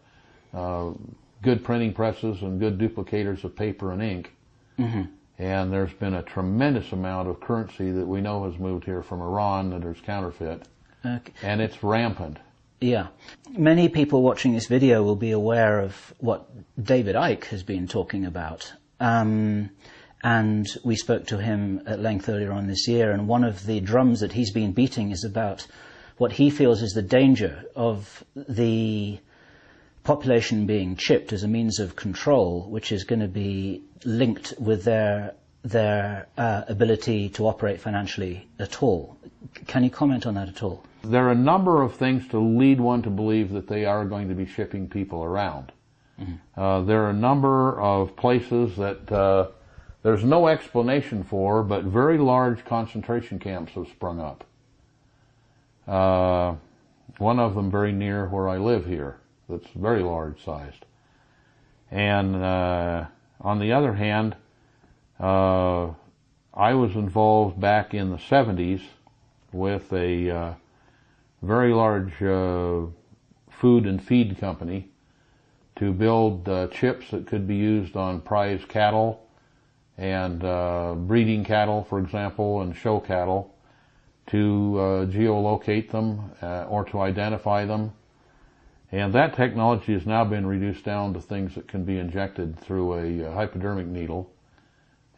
good printing presses and good duplicators of paper and ink. Mm-hmm. And there's been a tremendous amount of currency that we know has moved here from Iran that is counterfeit. Okay. And it's rampant. Yeah. Many people watching this video will be aware of what David Icke has been talking about. And we spoke to him at length earlier on this year, and one of the drums that he's been beating is about what he feels is the danger of the population being chipped as a means of control, which is going to be linked with their ability to operate financially at all. Can you comment on that at all? There are a number of things to lead one to believe that they are going to be shipping people around. Mm-hmm. There are a number of places that there's no explanation for, but very large concentration camps have sprung up. One of them very near where I live here, that's very large sized. And on the other hand, I was involved back in the 70s with a very large food and feed company to build chips that could be used on prize cattle and breeding cattle, for example, and show cattle, to geolocate them or to identify them. And that technology has now been reduced down to things that can be injected through a hypodermic needle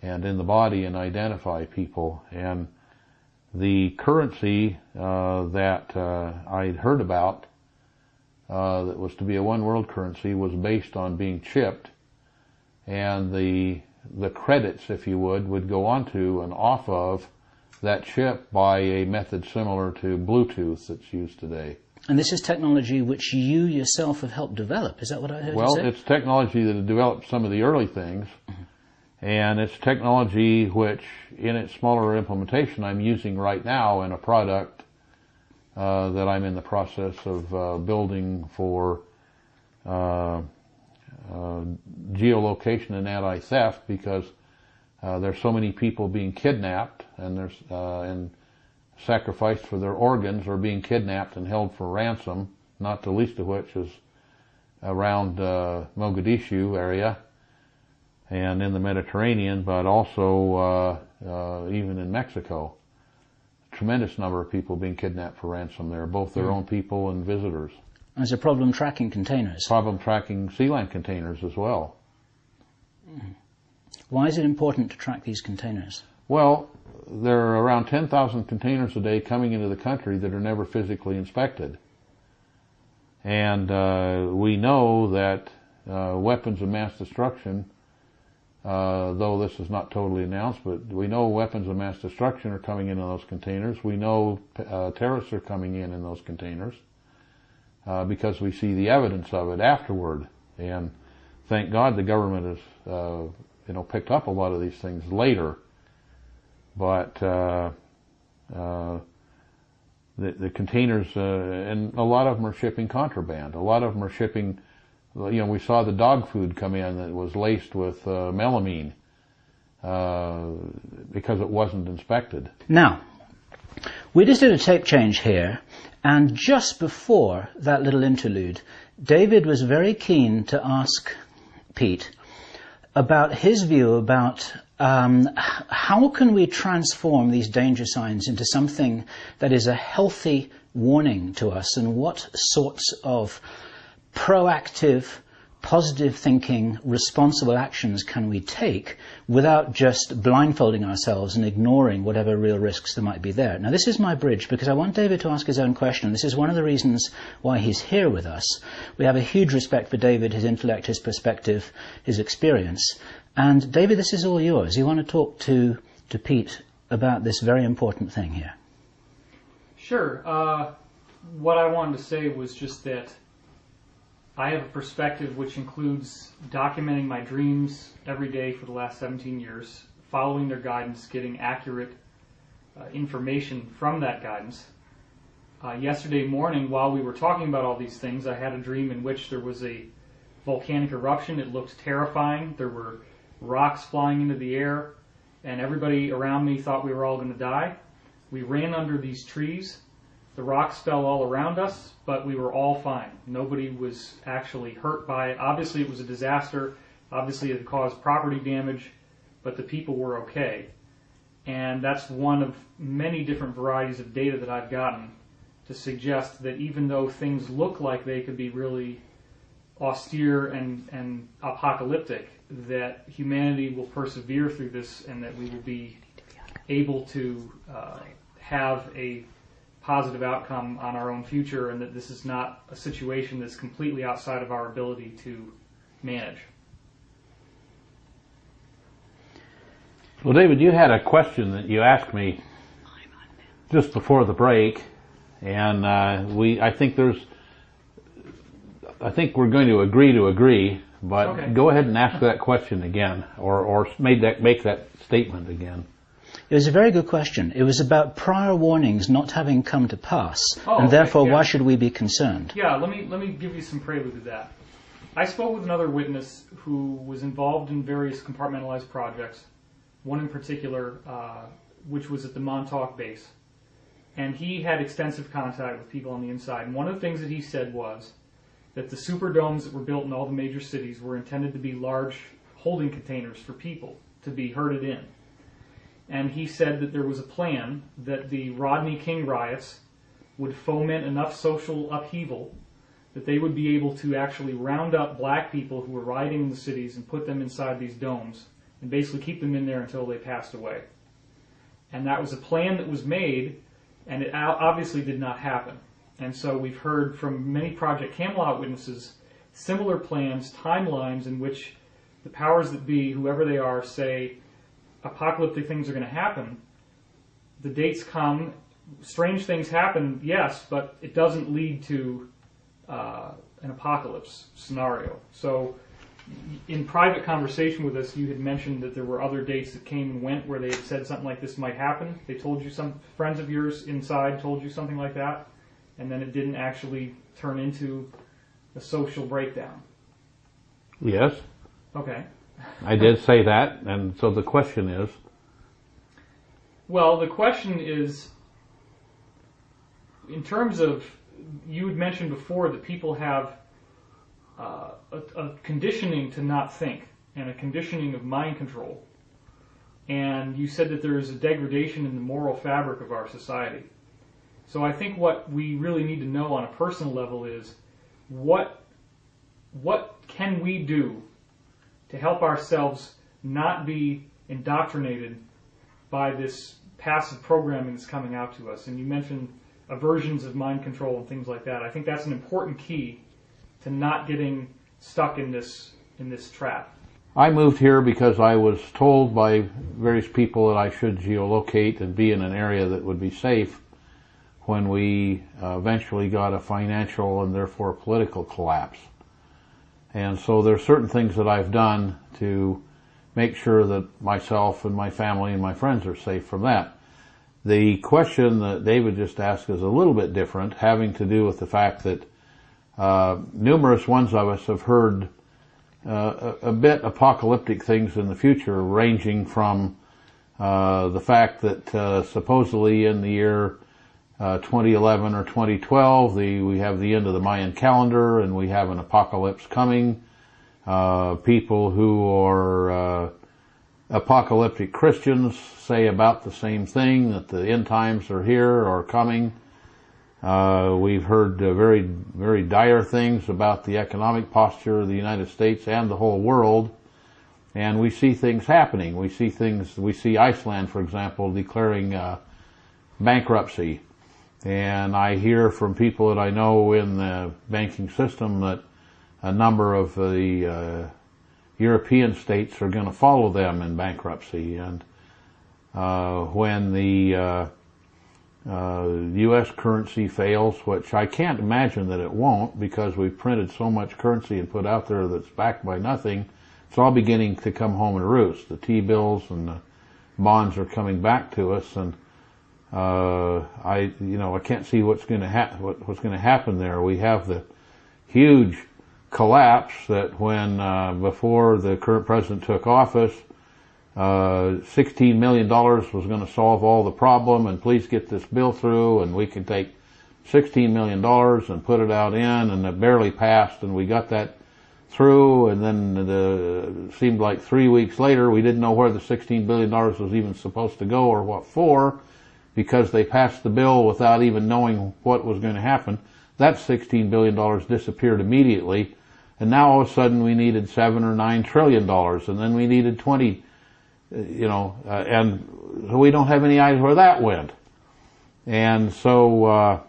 and in the body and identify people. And the currency that I'd heard about that was to be a one world currency was based on being chipped, and the credits, if you would go onto and off of that chip by a method similar to Bluetooth that's used today. And this is technology which you yourself have helped develop. Is that what I heard you say? Well, it's technology that had developed some of the early things, mm-hmm. and it's technology which, in its smaller implementation, I'm using right now in a product that I'm in the process of building for geolocation and anti-theft, because there's so many people being kidnapped and sacrificed for their organs, or being kidnapped and held for ransom, not the least of which is around Mogadishu area and in the Mediterranean, but also even in Mexico. A tremendous number of people being kidnapped for ransom there, both their own people and visitors. There's a problem tracking containers. Problem tracking sea land containers as well. Why is it important to track these containers? Well, there are around 10,000 containers a day coming into the country that are never physically inspected. And we know that weapons of mass destruction, though this is not totally announced, but we know weapons of mass destruction are coming in those containers. We know terrorists are coming in those containers because we see the evidence of it afterward. And thank God the government has picked up a lot of these things later. But the containers, and a lot of them are shipping contraband. A lot of them are shipping, we saw the dog food come in that was laced with melamine because it wasn't inspected. Now, we just did a tape change here, and just before that little interlude, David was very keen to ask Pete about his view about how can we transform these danger signs into something that is a healthy warning to us, and what sorts of proactive, positive thinking, responsible actions can we take without just blindfolding ourselves and ignoring whatever real risks there might be there. Now, this is my bridge, because I want David to ask his own question. This is one of the reasons why he's here with us. We have a huge respect for David, his intellect, his perspective, his experience. And David, this is all yours. You want to talk to Pete about this very important thing here. Sure. What I wanted to say was just that I have a perspective which includes documenting my dreams every day for the last 17 years, following their guidance, getting accurate information from that guidance. Yesterday morning, while we were talking about all these things, I had a dream in which there was a volcanic eruption. It looked terrifying. There were rocks flying into the air, and everybody around me thought we were all going to die. We ran under these trees. The rocks fell all around us, but we were all fine. Nobody was actually hurt by it. Obviously, it was a disaster. Obviously, it caused property damage, but the people were okay. And that's one of many different varieties of data that I've gotten to suggest that even though things look like they could be really austere and apocalyptic, that humanity will persevere through this, and that we will be able to have a positive outcome on our own future, and that this is not a situation that's completely outside of our ability to manage. Well, David, you had a question that you asked me just before the break, and I think we're going to agree, but okay. Go ahead and ask that question again, or make that statement again. It was a very good question. It was about prior warnings not having come to pass, and okay, therefore yeah. Why should we be concerned? Yeah, let me give you some prelude to that. I spoke with another witness who was involved in various compartmentalized projects, one in particular, which was at the Montauk base. And he had extensive contact with people on the inside. And one of the things that he said was that the superdomes that were built in all the major cities were intended to be large holding containers for people to be herded in. And he said that there was a plan that the Rodney King riots would foment enough social upheaval that they would be able to actually round up black people who were rioting in the cities and put them inside these domes and basically keep them in there until they passed away. And that was a plan that was made, and it obviously did not happen. And so we've heard from many Project Camelot witnesses similar plans, timelines in which the powers that be, whoever they are, say apocalyptic things are going to happen. The dates come, strange things happen, yes, but it doesn't lead to an apocalypse scenario. So in private conversation with us, you had mentioned that there were other dates that came and went where they had said something like this might happen. They told you, some friends of yours inside told you something like that, and then it didn't actually turn into a social breakdown. Yes. Okay. I did say that, and so the question is? Well, the question is, in terms of, you had mentioned before that people have a conditioning to not think, and a conditioning of mind control. And you said that there is a degradation in the moral fabric of our society. So I think what we really need to know on a personal level is, what can we do to help ourselves not be indoctrinated by this passive programming that's coming out to us? And you mentioned aversions of mind control and things like that. I think that's an important key to not getting stuck in this trap. I moved here because I was told by various people that I should geolocate and be in an area that would be safe when we eventually got a financial and therefore political collapse. And so there are certain things that I've done to make sure that myself and my family and my friends are safe from that. The question that David just asked is a little bit different, having to do with the fact that numerous ones of us have heard a bit apocalyptic things in the future, ranging from the fact that supposedly in the year 2011 or 2012, we have the end of the Mayan calendar and we have an apocalypse coming. People who are apocalyptic Christians say about the same thing, that the end times are here or coming. We've heard very, very dire things about the economic posture of the United States and the whole world, and we see things happening. We see Iceland, for example, declaring bankruptcy. And I hear from people that I know in the banking system that a number of the European states are going to follow them in bankruptcy. And when the U.S. currency fails, which I can't imagine that it won't, because we've printed so much currency and put out there that's backed by nothing, it's all beginning to come home and roost. The T-bills and the bonds are coming back to us, and I can't see what's going to happen there. We have the huge collapse that when before the current president took office, $16 million was going to solve all the problem, and please get this bill through, and we can take $16 million and put it out in, and it barely passed, and we got that through, and then it seemed like 3 weeks later we didn't know where the $16 billion was even supposed to go or what for, because they passed the bill without even knowing what was going to happen. That $16 billion disappeared immediately, and now all of a sudden we needed $7 or $9 trillion, and then we needed 20, and we don't have any idea where that went. And so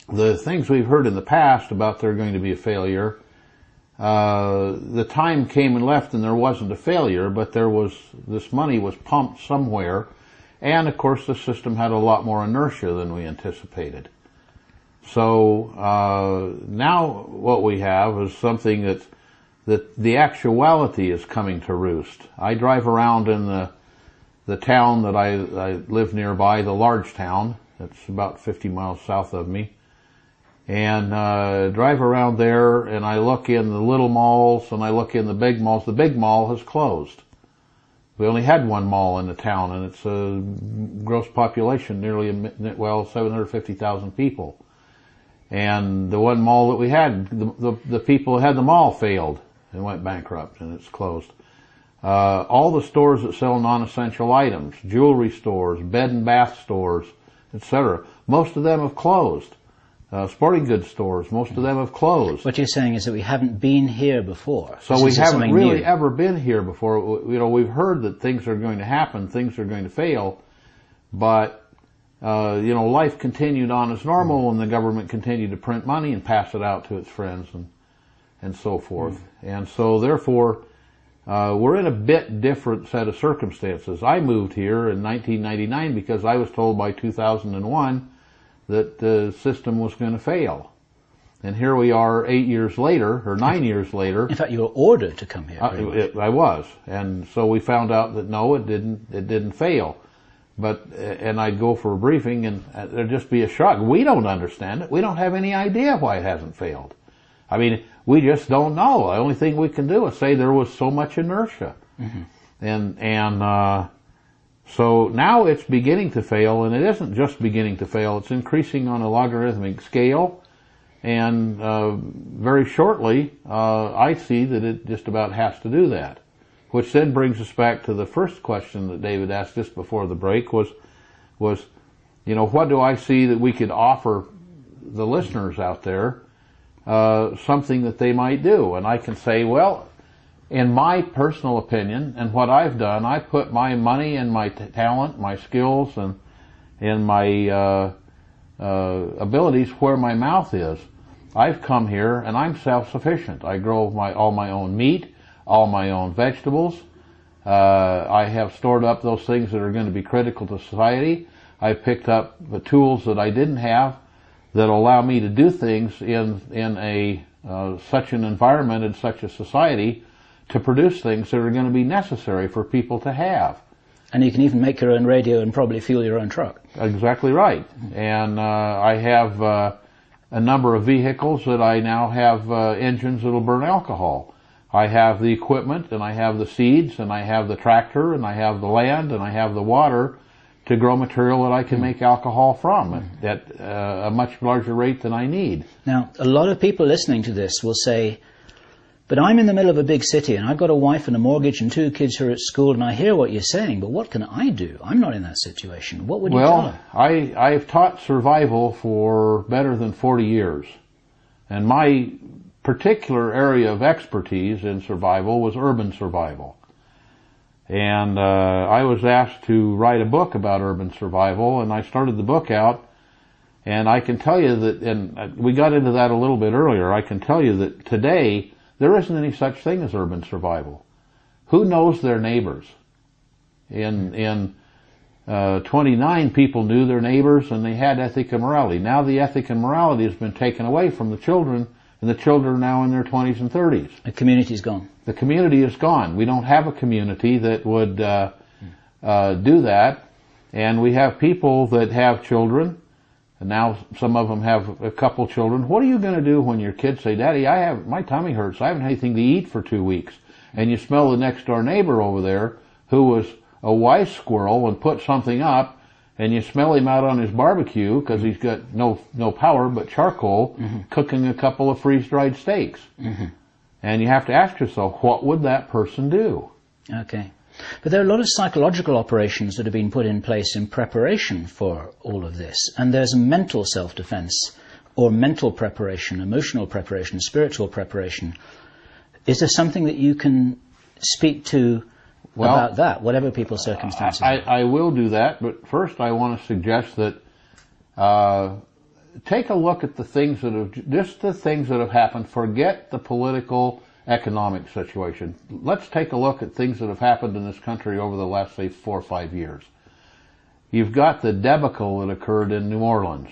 the things we've heard in the past about there going to be a failure, the time came and left and there wasn't a failure, but this money was pumped somewhere. And of course the system had a lot more inertia than we anticipated. So now what we have is something that the actuality is coming to roost. I drive around in the town that I live nearby, the large town. It's about 50 miles south of me. And drive around there, and I look in the little malls and I look in the big malls. The big mall has closed. We only had one mall in the town, and it's a gross population nearly 750,000 people. And the one mall that we had, the people who had the mall failed and went bankrupt, and it's closed. All the stores that sell non-essential items, jewelry stores, bed and bath stores, etc., most of them have closed. Sporting goods stores, most of them have closed. What you're saying is that we haven't been here before. So we haven't really ever been here before. We've heard that things are going to happen, things are going to fail, but life continued on as normal, and the government continued to print money and pass it out to its friends and so forth. And so therefore, we're in a bit different set of circumstances. I moved here in 1999 because I was told by 2001 that the system was going to fail. And here we are 8 years later, or 9 years later. In fact, you were ordered to come here. I was. And so we found out that no, it didn't fail. And I'd go for a briefing and there'd just be a shock. We don't understand it. We don't have any idea why it hasn't failed. I mean, we just don't know. The only thing we can do is say there was so much inertia. Mm-hmm. So now it's beginning to fail, and it isn't just beginning to fail, it's increasing on a logarithmic scale, and very shortly I see that it just about has to do that. Which then brings us back to the first question that David asked just before the break was what do I see that we could offer the listeners out there, something that they might do? And I can say, well, in my personal opinion, and what I've done, I put my money and my talent, my skills, and my abilities where my mouth is. I've come here and I'm self-sufficient. I grow all my own meat, all my own vegetables. I have stored up those things that are going to be critical to society. I've picked up the tools that I didn't have that allow me to do things in such an environment and such a society to produce things that are going to be necessary for people to have. And you can even make your own radio and probably fuel your own truck. Exactly right. And I have a number of vehicles that I now have engines that will burn alcohol. I have the equipment, and I have the seeds, and I have the tractor, and I have the land, and I have the water to grow material that I can make alcohol from at a much larger rate than I need. Now, a lot of people listening to this will say, but I'm in the middle of a big city and I've got a wife and a mortgage and 2 kids who are at school, and I hear what you're saying, but what can I do? I'm not in that situation. What would you tell them? Well, I've taught survival for better than 40 years. And my particular area of expertise in survival was urban survival. And I was asked to write a book about urban survival, and I started the book out, and I can tell you that, and we got into that a little bit earlier, I can tell you that today there isn't any such thing as urban survival. Who knows their neighbors? In 29 people knew their neighbors, and they had ethic and morality. Now the ethic and morality has been taken away from the children, and the children are now in their 20s and 30s. The community's gone. The community is gone. We don't have a community that would do that, and we have people that have children, and now some of them have a couple children. What are you going to do when your kids say, Daddy, my tummy hurts, I haven't had anything to eat for 2 weeks, and you smell the next door neighbor over there who was a wise squirrel and put something up, and you smell him out on his barbecue because he's got no power but charcoal, cooking a couple of freeze-dried steaks. And you have to ask yourself, what would that person do? Okay. But there are a lot of psychological operations that have been put in place in preparation for all of this. And there's mental self-defense, or mental preparation, emotional preparation, spiritual preparation. Is there something that you can speak to about that, whatever people's circumstances are? I will do that, but first I want to suggest that take a look at the things that have happened. Forget the political economic situation. Let's take a look at things that have happened in this country over the last, say, 4 or 5 years. You've got the debacle that occurred in New Orleans,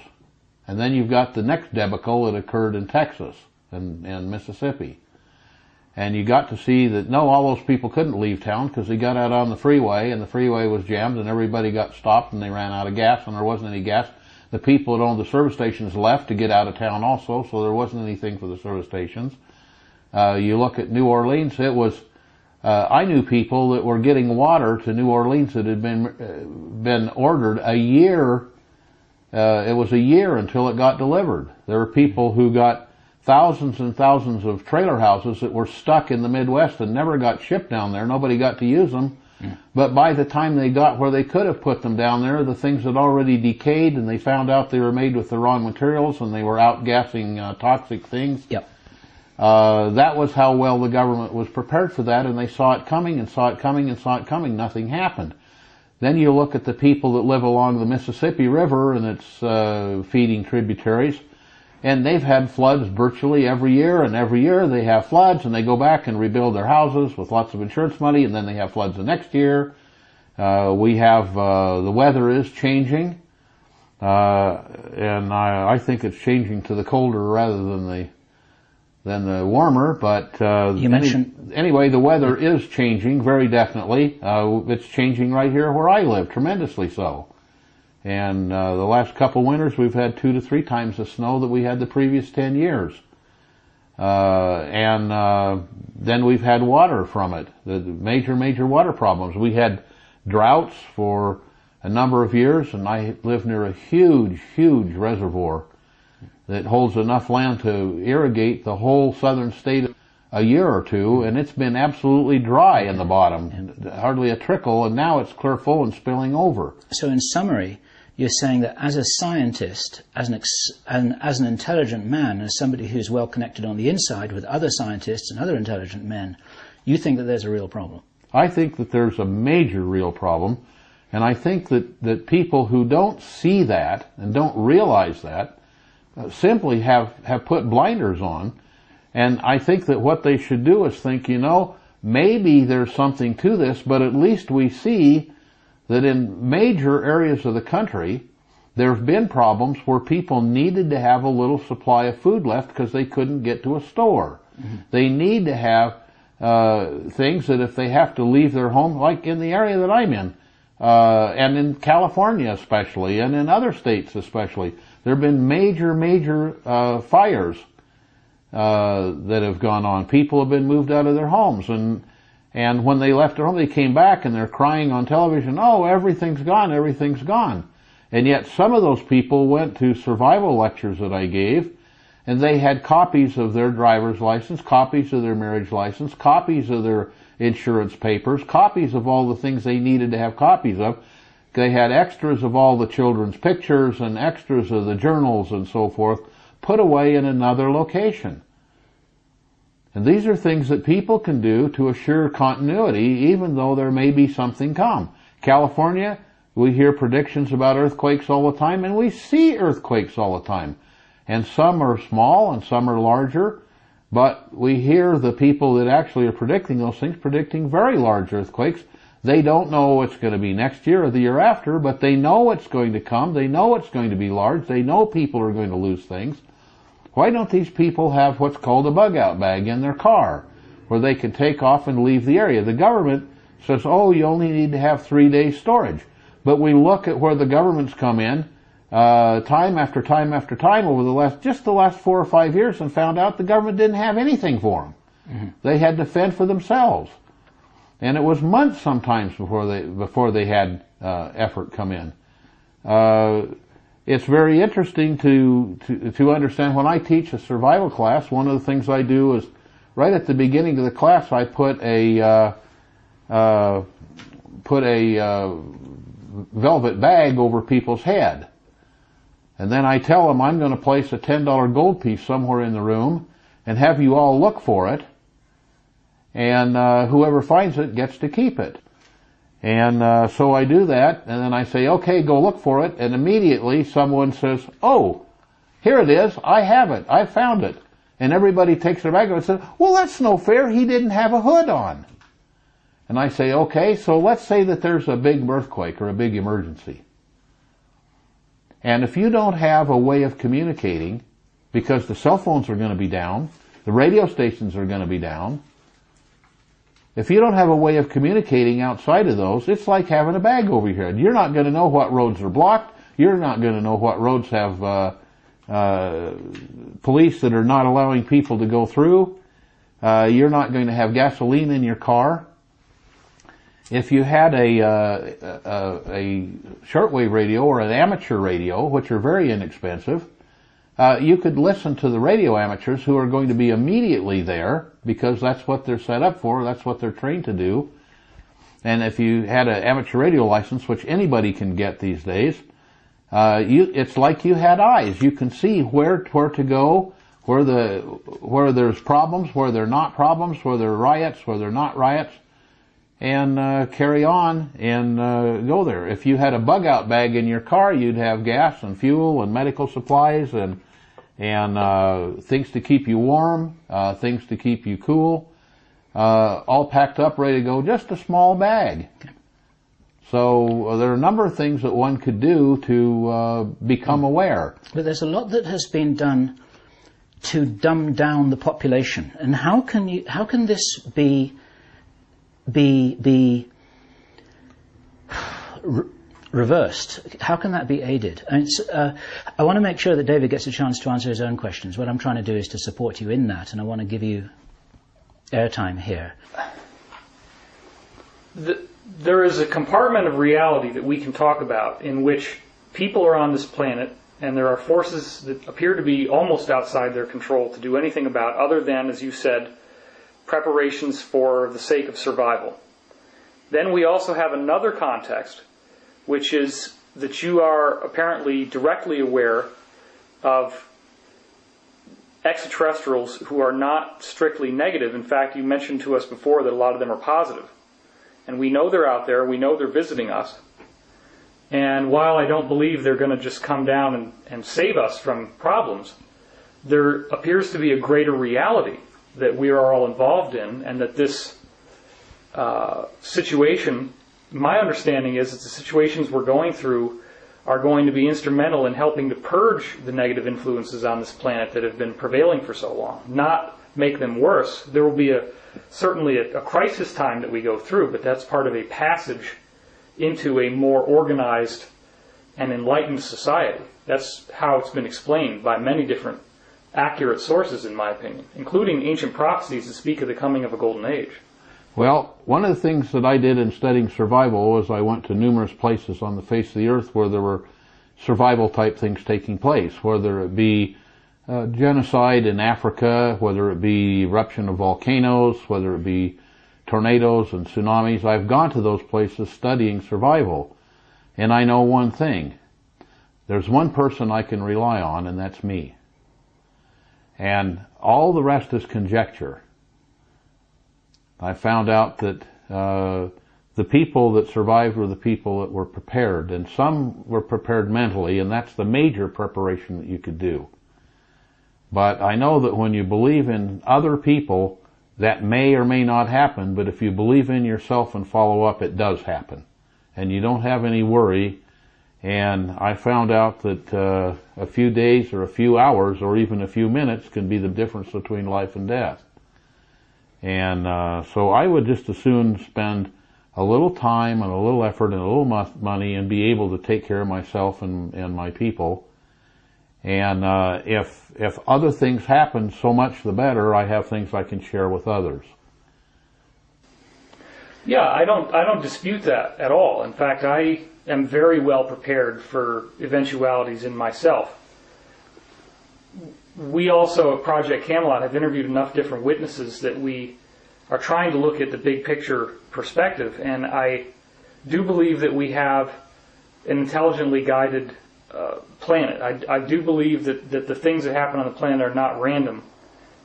and then you've got the next debacle that occurred in Texas and Mississippi. And you got to see that, no, all those people couldn't leave town because they got out on the freeway, and the freeway was jammed, and everybody got stopped, and they ran out of gas, and there wasn't any gas. The people that owned the service stations left to get out of town also, so there wasn't anything for the service stations. You look at New Orleans, it was, I knew people that were getting water to New Orleans that had been ordered a year. It was a year until it got delivered. There were people who got thousands and thousands of trailer houses that were stuck in the Midwest and never got shipped down there. Nobody got to use them. But by the time they got where they could have put them down there, the things had already decayed, and they found out they were made with the wrong materials, and they were outgassing toxic things. Yep. That was how well the government was prepared for that, and they saw it coming and saw it coming and saw it coming. Nothing happened. Then you look at the people that live along the Mississippi River and its feeding tributaries, and they've had floods virtually every year, and every year they have floods, and they go back and rebuild their houses with lots of insurance money, and then they have floods the next year. We have, the weather is changing, and I think it's changing to the colder rather than the warmer, but anyway, the weather is changing very definitely. It's changing right here where I live, tremendously so. And the last couple winters, we've had 2 to 3 times the snow that we had the previous 10 years. And then we've had water from it, the major water problems. We had droughts for a number of years, and I live near a huge reservoir that holds enough land to irrigate the whole southern state a year or two, and it's been absolutely dry in the bottom, hardly a trickle, and now it's clear full and spilling over. So in summary, you're saying that as a scientist, as an intelligent man, as somebody who's well connected on the inside with other scientists and other intelligent men, you think that there's a real problem? I think that there's a major real problem, and I think that people who don't see that and don't realize that simply have put blinders on. And I think that what they should do is think, maybe there's something to this, but at least we see that in major areas of the country, there have been problems where people needed to have a little supply of food left because they couldn't get to a store. They need to have things that if they have to leave their home, like in the area that I'm in, and in California especially, and in other states especially. There have been major fires that have gone on. People have been moved out of their homes, and when they left their home, they came back and they're crying on television, "Oh, everything's gone, everything's gone." And yet some of those people went to survival lectures that I gave, and they had copies of their driver's license, copies of their marriage license, copies of their insurance papers, copies of all the things they needed to have copies of. They had extras of all the children's pictures and extras of the journals and so forth put away in another location. And these are things that people can do to assure continuity even though there may be something come. California, we hear predictions about earthquakes all the time, and we see earthquakes all the time. And some are small and some are larger, but we hear the people that actually are predicting those things predicting very large earthquakes. They don't know it's going to be next year or the year after, but they know it's going to come. They know it's going to be large. They know people are going to lose things. Why don't these people have what's called a bug-out bag in their car where they can take off and leave the area? The government says, oh, you only need to have 3 days storage. But we look at where the government's come in time after time after time over the last 4 or 5 years and found out the government didn't have anything for them. Mm-hmm. They had to fend for themselves. And it was months sometimes before they had effort come in. It's very interesting to understand. When I teach a survival class, one of the things I do is right at the beginning of the class I put a velvet bag over people's head. And then I tell them I'm going to place a $10 gold piece somewhere in the room and have you all look for it. And whoever finds it gets to keep it. And so I do that, and then I say, okay, go look for it, and immediately someone says, oh, here it is, I have it, I found it. And everybody takes their bag and says, well, that's no fair, he didn't have a hood on. And I say, okay, so let's say that there's a big earthquake or a big emergency. And if you don't have a way of communicating, because the cell phones are going to be down, the radio stations are going to be down, if you don't have a way of communicating outside of those, it's like having a bag over your head. You're not going to know what roads are blocked. You're not going to know what roads have police that are not allowing people to go through. You're not going to have gasoline in your car. If you had a shortwave radio or an amateur radio, which are very inexpensive, you could listen to the radio amateurs who are going to be immediately there because that's what they're set up for, that's what they're trained to do. And if you had an amateur radio license, which anybody can get these days, it's like you had eyes. You can see where to go, where there's problems, where there are not problems, where there are riots, where there are not riots, and carry on and go there. If you had a bug-out bag in your car, you'd have gas and fuel and medical supplies and things to keep you warm, things to keep you cool, all packed up, ready to go, just a small bag. Okay. So there are a number of things that one could do to become aware. But there's a lot that has been done to dumb down the population. And how can this be reversed? How can that be aided? I want to make sure that David gets a chance to answer his own questions. What I'm trying to do is to support you in that, and I want to give you airtime here. There is a compartment of reality that we can talk about in which people are on this planet and there are forces that appear to be almost outside their control to do anything about other than, as you said, preparations for the sake of survival. Then we also have another context, which is that you are apparently directly aware of extraterrestrials who are not strictly negative. In fact, you mentioned to us before that a lot of them are positive. And we know they're out there, we know they're visiting us. And while I don't believe they're going to just come down and save us from problems, there appears to be a greater reality that we are all involved in, and that this situation, my understanding is that the situations we're going through are going to be instrumental in helping to purge the negative influences on this planet that have been prevailing for so long, not make them worse. There will be certainly a crisis time that we go through, but that's part of a passage into a more organized and enlightened society. That's how it's been explained by many different accurate sources, in my opinion, including ancient prophecies that speak of the coming of a golden age. Well, one of the things that I did in studying survival was I went to numerous places on the face of the earth where there were survival type things taking place, whether it be genocide in Africa, whether it be eruption of volcanoes, whether it be tornadoes and tsunamis. I've gone to those places studying survival, and I know one thing. There's one person I can rely on, and that's me. And all the rest is conjecture. I found out that the people that survived were the people that were prepared, and some were prepared mentally, and that's the major preparation that you could do. But I know that when you believe in other people, that may or may not happen, but if you believe in yourself and follow up, it does happen. And you don't have any worry. And I found out that a few days or a few hours or even a few minutes can be the difference between life and death. And so I would just as soon spend a little time and a little effort and a little money and be able to take care of myself and my people. And if other things happen, so much the better. I have things I can share with others. Yeah, I don't dispute that at all. In fact, I am very well prepared for eventualities in myself. We also at Project Camelot have interviewed enough different witnesses that we are trying to look at the big picture perspective, and I do believe that we have an intelligently guided planet. I do believe that the things that happen on the planet are not random,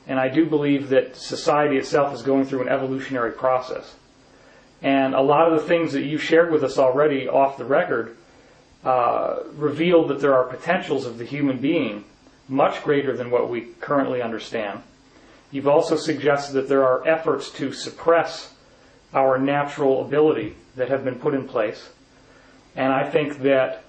and I do believe that society itself is going through an evolutionary process. And a lot of the things that you shared with us already off the record reveal that there are potentials of the human being much greater than what we currently understand. You've also suggested that there are efforts to suppress our natural ability that have been put in place. And I think that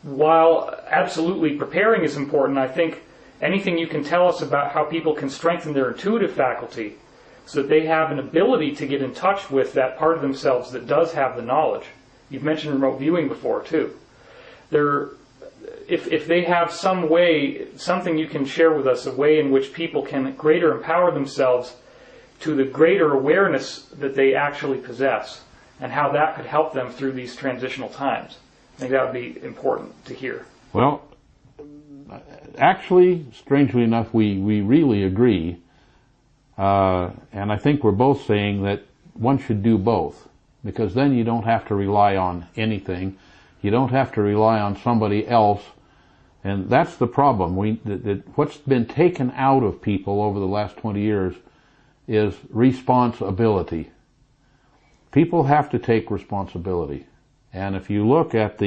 while absolutely preparing is important, I think anything you can tell us about how people can strengthen their intuitive faculty so that they have an ability to get in touch with that part of themselves that does have the knowledge. You've mentioned remote viewing before, too. If they have some way, something you can share with us, a way in which people can greater empower themselves to the greater awareness that they actually possess, and how that could help them through these transitional times. I think that would be important to hear. Well, actually, strangely enough, we really agree. And I think we're both saying that one should do both, because then you don't have to rely on anything. You don't have to rely on somebody else. And that's the problem. What's been taken out of people over the last 20 years is responsibility. People have to take responsibility. And if you look at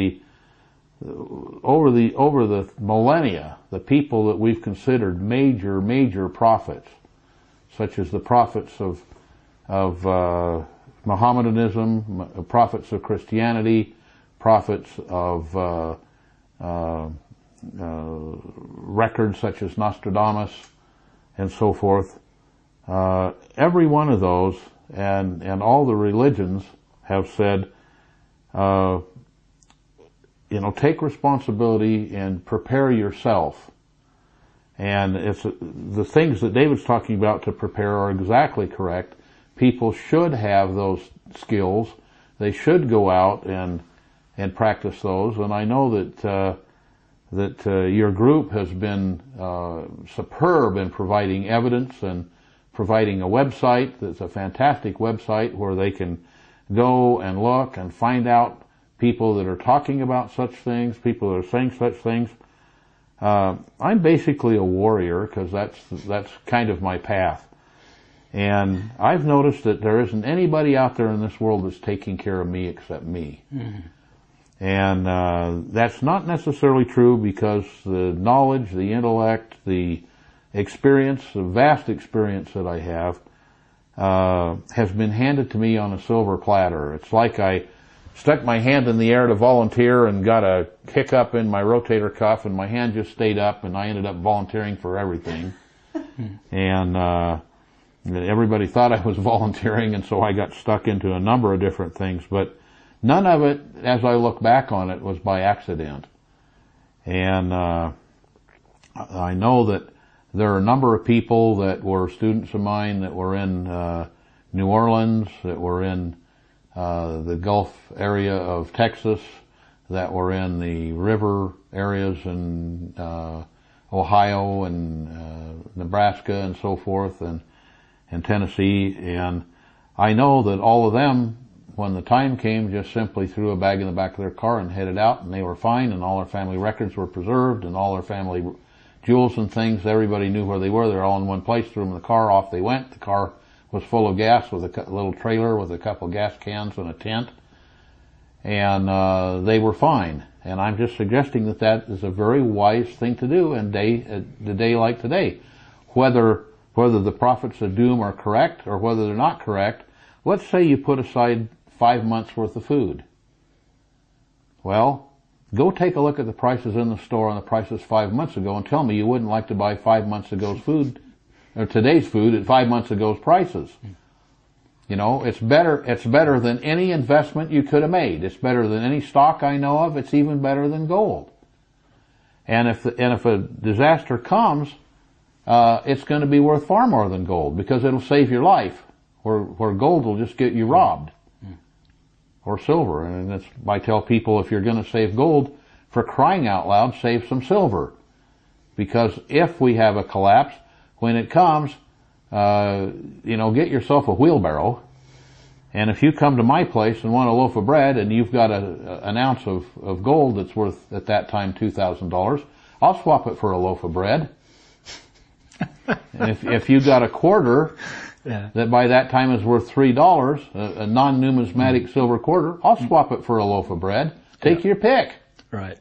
over the millennia, the people that we've considered major prophets, such as the prophets of Mohammedanism, prophets of Christianity, prophets of records such as Nostradamus, and so forth. Every one of those and all the religions have said, take responsibility and prepare yourself. And it's the things that David's talking about to prepare are exactly correct. People should have those skills. They should go out and practice those. And I know that your group has been superb in providing evidence and providing a website that's a fantastic website where they can go and look and find out people that are talking about such things, people that are saying such things. I'm basically a warrior because that's kind of my path. And I've noticed that there isn't anybody out there in this world that's taking care of me except me. Mm-hmm. And that's not necessarily true because the knowledge, the intellect, the experience, the vast experience that I have has been handed to me on a silver platter. It's like I stuck my hand in the air to volunteer and got a hiccup in my rotator cuff, and my hand just stayed up, and I ended up volunteering for everything. And Everybody thought I was volunteering, and so I got stuck into a number of different things, but none of it, as I look back on it, was by accident. And I know that there are a number of people that were students of mine that were in New Orleans, that were in the Gulf area of Texas, that were in the river areas in Ohio and Nebraska and so forth, and Tennessee. And I know that all of them, when the time came, just simply threw a bag in the back of their car and headed out, and they were fine, and all their family records were preserved, and all their family jewels and things, everybody knew where they were. They were all in one place, threw them in the car, off they went. The car was full of gas with a little trailer with a couple of gas cans and a tent, and they were fine. And I'm just suggesting that that is a very wise thing to do in the day like today. Whether the prophets of doom are correct or whether they're not correct, let's say you put aside 5 months worth of food. Well, go take a look at the prices in the store and the prices 5 months ago and tell me you wouldn't like to buy 5 months ago's food, or today's food at 5 months ago's prices. You know, it's better than any investment you could have made. It's better than any stock I know of. It's even better than gold. And if a disaster comes, it's going to be worth far more than gold, because it'll save your life, where gold will just get you robbed. Or silver. And I tell people, if you're going to save gold, for crying out loud, save some silver. Because if we have a collapse, when it comes, get yourself a wheelbarrow, and if you come to my place and want a loaf of bread and you've got an ounce of gold that's worth, at that time, $2,000, I'll swap it for a loaf of bread. And if you got a quarter that by that time is worth $3, a non-numismatic silver quarter, I'll swap it for a loaf of bread. Take your pick. Right.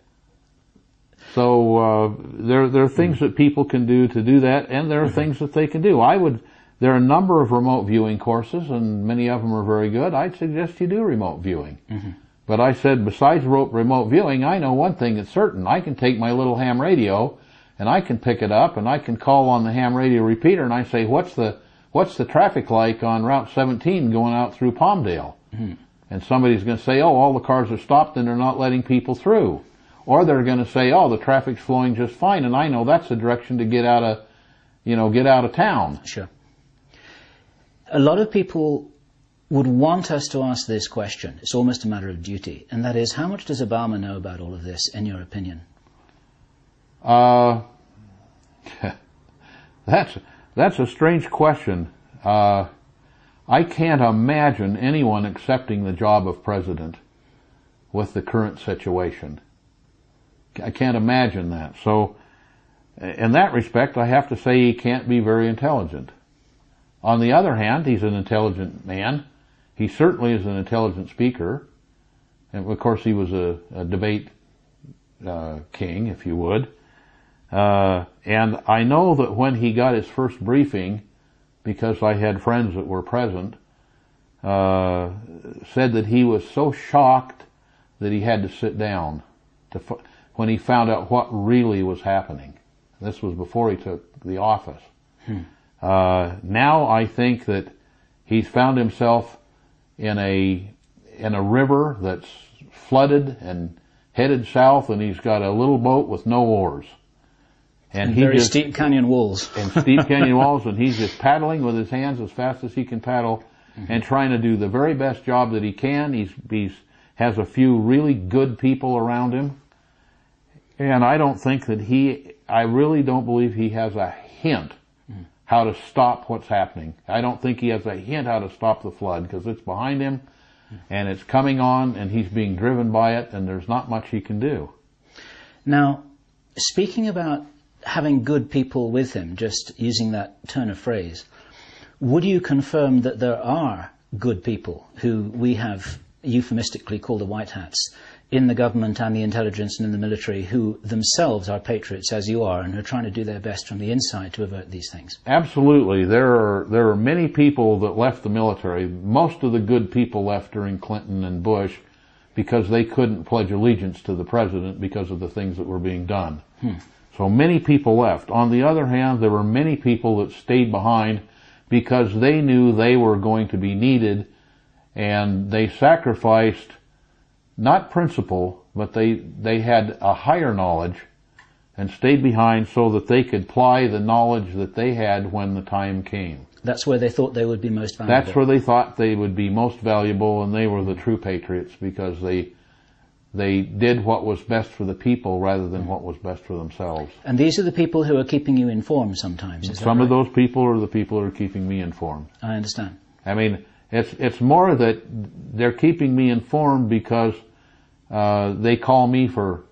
So there are things that people can do to do that, and there are things that they can do. There are a number of remote viewing courses, and many of them are very good. I'd suggest you do remote viewing. But I said, besides remote viewing, I know one thing that's certain. I can take my little ham radio, and I can pick it up, and I can call on the ham radio repeater, and I say, what's the traffic like on Route 17 going out through Palmdale? And somebody's going to say, oh, all the cars are stopped and they're not letting people through. Or they're going to say, oh, the traffic's flowing just fine, and I know that's the direction to get out of town. Sure. A lot of people would want us to ask this question. It's almost a matter of duty, and that is, how much does Obama know about all of this, in your opinion? That's a strange question. I can't imagine anyone accepting the job of president with the current situation. I can't imagine that. So, in that respect, I have to say he can't be very intelligent. On the other hand, he's an intelligent man. He certainly is an intelligent speaker. And of course, he was a debate king, if you would. And I know that when he got his first briefing, because I had friends that were present, said that he was so shocked that he had to sit down when he found out what really was happening. This was before he took the office. Now I think that he's found himself in a river that's flooded and headed south, and he's got a little boat with no oars. And very steep canyon walls. And steep canyon walls, and he's just paddling with his hands as fast as he can paddle, and trying to do the very best job that he can. He's has a few really good people around him, and I don't think that I really don't believe he has a hint how to stop what's happening. I don't think he has a hint how to stop the flood, because it's behind him, and it's coming on, and he's being driven by it, and there's not much he can do. Now, speaking about having good people with him, just using that turn of phrase, would you confirm that there are good people who we have euphemistically called the white hats in the government and the intelligence and in the military, who themselves are patriots as you are, and are trying to do their best from the inside to avert these things? Absolutely. There are many people that left the military. Most of the good people left during Clinton and Bush because they couldn't pledge allegiance to the president because of the things that were being done. So many people left. On the other hand, there were many people that stayed behind because they knew they were going to be needed, and they sacrificed not principle, but they had a higher knowledge and stayed behind so that they could apply the knowledge that they had when the time came. That's where they thought they would be most valuable. That's where they thought they would be most valuable, and they were the true patriots because they did what was best for the people rather than what was best for themselves. And these are the people who are keeping you informed sometimes, is that Some right? of those people are the people who are keeping me informed. I understand. I mean, it's more that they're keeping me informed because they call me for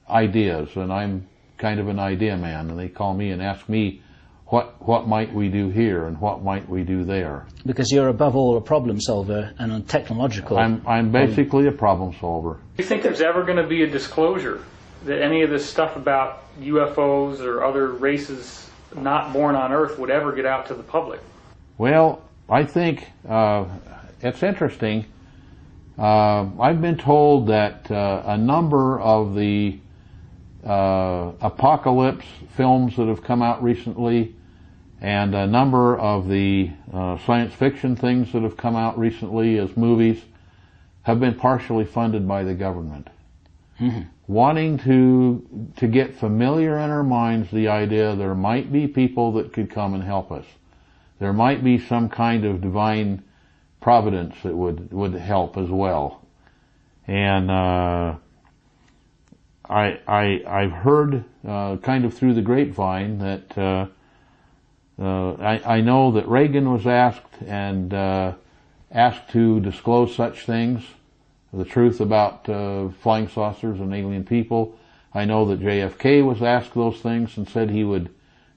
ideas, and I'm kind of an idea man, and they call me and ask me what might we do here and what might we do there. Because you're above all a problem solver and a technological... I'm basically a problem solver. Do you think there's ever going to be a disclosure that any of this stuff about UFOs or other races not born on Earth would ever get out to the public? Well, I think it's interesting. I've been told that a number of the apocalypse films that have come out recently and a number of the science fiction things that have come out recently as movies have been partially funded by the government. Mm-hmm. Wanting to get familiar in our minds the idea there might be people that could come and help us. There might be some kind of divine providence that would help as well. And I've heard kind of through the grapevine that I know that Reagan was asked to disclose such things, the truth about flying saucers and alien people. I know that JFK was asked those things and said he would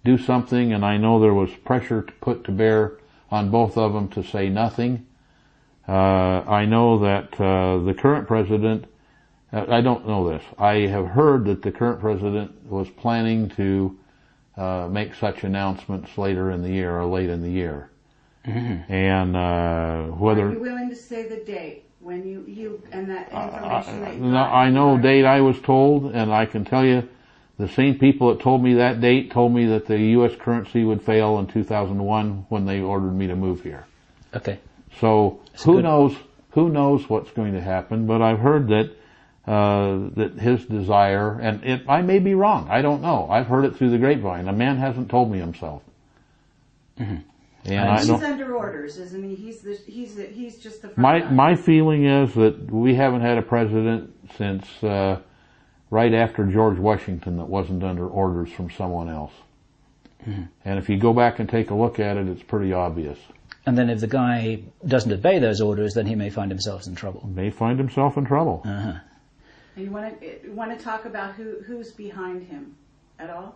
do something, and I know there was pressure put to bear on both of them to say nothing. I know that the current president, I don't know this, I have heard that the current president was planning to make such announcements later in the year or late in the year. Mm-hmm. And whether... Are you willing to say the date when you and that information that you no, I know a date I was told, and I can tell you the same people that told me that date told me that the U.S. currency would fail in 2001 when they ordered me to move here. Okay. So who knows what's going to happen, but I've heard that that his desire, and I may be wrong, I don't know. I've heard it through the grapevine. A man hasn't told me himself. Mm-hmm. And he's under orders, isn't he? He's just the front guy. My feeling is that we haven't had a president since right after George Washington that wasn't under orders from someone else. Mm-hmm. And if you go back and take a look at it, it's pretty obvious. And then if the guy doesn't obey those orders, then he may find himself in trouble. May find himself in trouble. Uh-huh. And you want to talk about who's behind him at all?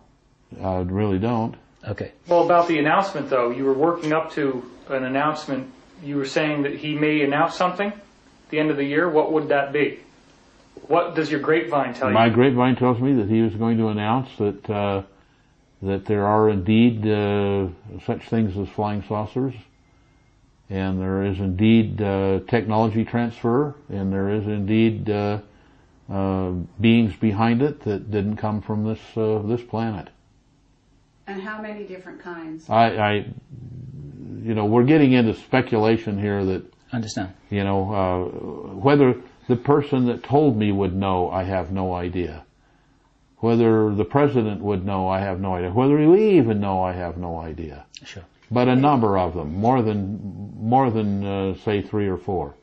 I really don't. Okay. Well, about the announcement, though, you were working up to an announcement. You were saying that he may announce something at the end of the year. What would that be? What does your grapevine tell you? My grapevine tells me that he was going to announce that there are indeed such things as flying saucers, and there is indeed technology transfer, and there is indeed beings behind it that didn't come from this planet. And how many different kinds? We're getting into speculation here that... Understand. Whether the person that told me would know, I have no idea. Whether the president would know, I have no idea. Whether we even know, I have no idea. Sure. But a number of them, more than say 3 or 4.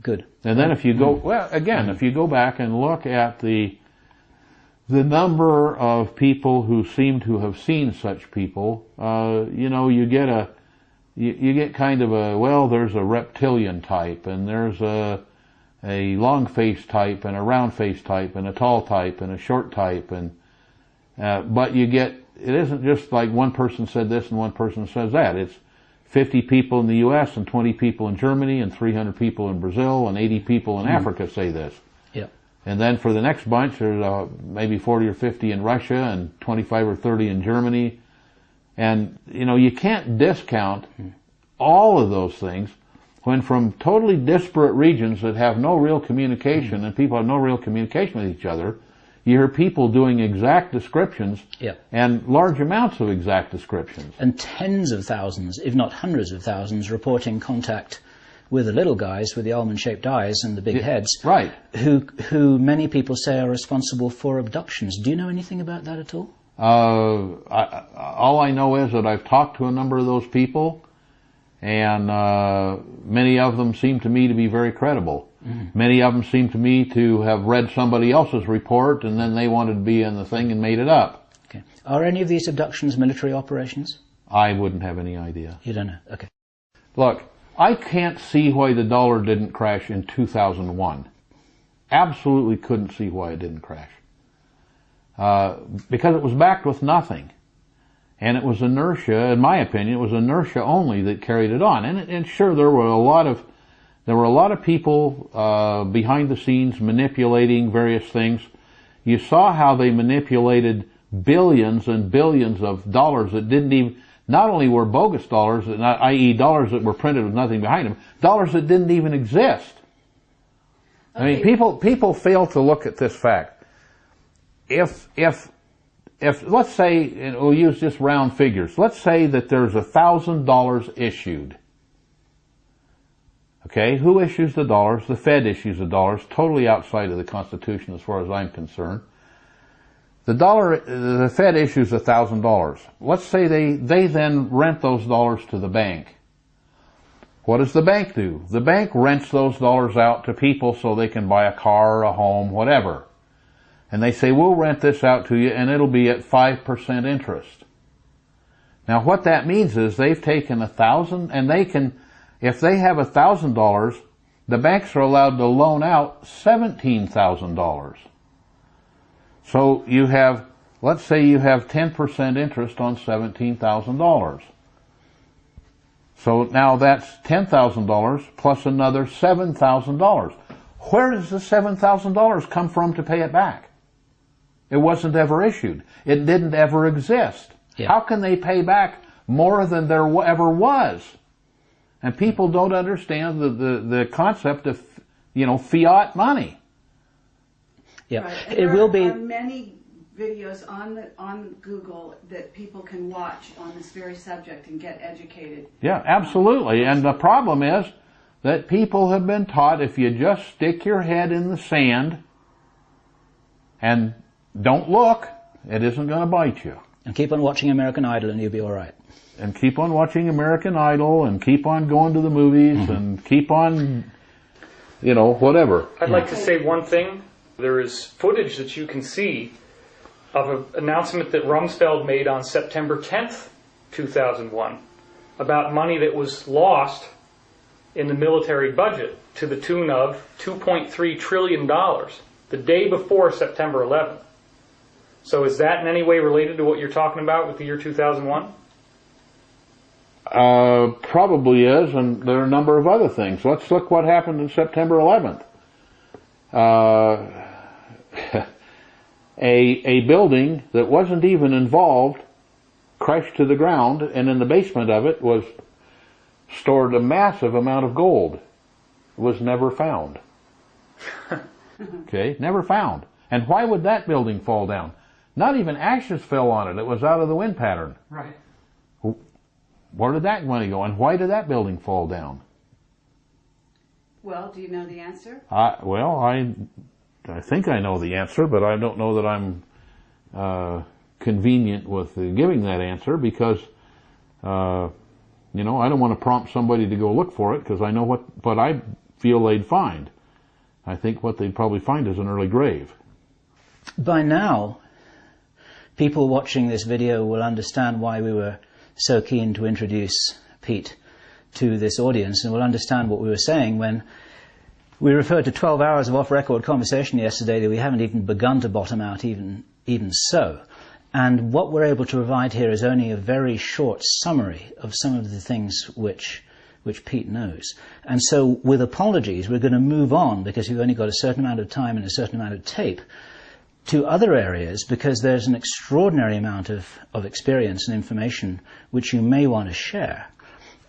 Good. And then if you go, if you go back and look at the number of people who seem to have seen such people, you get kind of there's a reptilian type, and there's a long face type, and a round face type, and a tall type, and a short type, but it isn't just like one person said this and one person says that. It's 50 people in the U.S. and 20 people in Germany and 300 people in Brazil and 80 people in Africa say this. Yeah. And then for the next bunch, there's maybe 40 or 50 in Russia and 25 or 30 in Germany. And, you can't discount all of those things when from totally disparate regions that have no real communication and people have no real communication with each other, you hear people doing exact descriptions and large amounts of exact descriptions. And tens of thousands, if not hundreds of thousands, reporting contact with the little guys with the almond-shaped eyes and the big heads, right? Who many people say are responsible for abductions. Do you know anything about that at all? All I know is that I've talked to a number of those people, and many of them seem to me to be very credible. Mm-hmm. Many of them seem to me to have read somebody else's report, and then they wanted to be in the thing and made it up. Okay. Are any of these abductions military operations? I wouldn't have any idea. You don't know? Okay. Look, I can't see why the dollar didn't crash in 2001. Absolutely couldn't see why it didn't crash. Because it was backed with nothing. And it was inertia, in my opinion, it was inertia only that carried it on. And sure, there were a lot of people behind the scenes manipulating various things. You saw how they manipulated billions and billions of dollars that didn't even, not only were bogus dollars, i.e. dollars that were printed with nothing behind them, dollars that didn't even exist. Okay. I mean, people fail to look at this fact. If let's say, and we'll use just round figures, let's say that there's $1,000 issued. Okay, who issues the dollars? The Fed issues the dollars, totally outside of the Constitution as far as I'm concerned. The Fed issues $1,000. Let's say they then rent those dollars to the bank. What does the bank do? The bank rents those dollars out to people so they can buy a car, a home, whatever. And they say, we'll rent this out to you and it'll be at 5% interest. Now what that means is they've taken $1,000 and they can, if they have $1,000, the banks are allowed to loan out $17,000. So you have, let's say you have 10% interest on $17,000. So now that's $10,000 plus another $7,000. Where does the $7,000 come from to pay it back? It wasn't ever issued. It didn't ever exist. Yeah. How can they pay back more than there ever was? And people don't understand the concept of, fiat money. Yeah, right. It will be. There are many videos on Google that people can watch on this very subject and get educated. Yeah, absolutely. And the problem is that people have been taught if you just stick your head in the sand and don't look, it isn't going to bite you. And keep on watching American Idol and you'll be all right. And keep on watching American Idol and keep on going to the movies and keep on, whatever. I'd like to say one thing. There is footage that you can see of an announcement that Rumsfeld made on September 10th, 2001, about money that was lost in the military budget to the tune of $2.3 trillion the day before September 11th. So is that in any way related to what you're talking about with the year 2001? Probably is, and there are a number of other things. Let's look what happened on September 11th. A building that wasn't even involved crashed to the ground, and in the basement of it was stored a massive amount of gold. It was never found. Okay, never found. And why would that building fall down? Not even ashes fell on it. It was out of the wind pattern. Right. Where did that money go, and why did that building fall down? Well, do you know the answer? I think I know the answer, but I don't know that I'm convenient with giving that answer because, I don't want to prompt somebody to go look for it because I know what I feel they'd find. I think what they'd probably find is an early grave. By now, people watching this video will understand why we were so keen to introduce Pete to this audience, and will understand what we were saying when we referred to 12 hours of off-record conversation yesterday that we haven't even begun to bottom out even so. And what we're able to provide here is only a very short summary of some of the things which Pete knows. And so, with apologies, we're going to move on, because we've only got a certain amount of time and a certain amount of tape, to other areas, because there's an extraordinary amount of experience and information which you may want to share.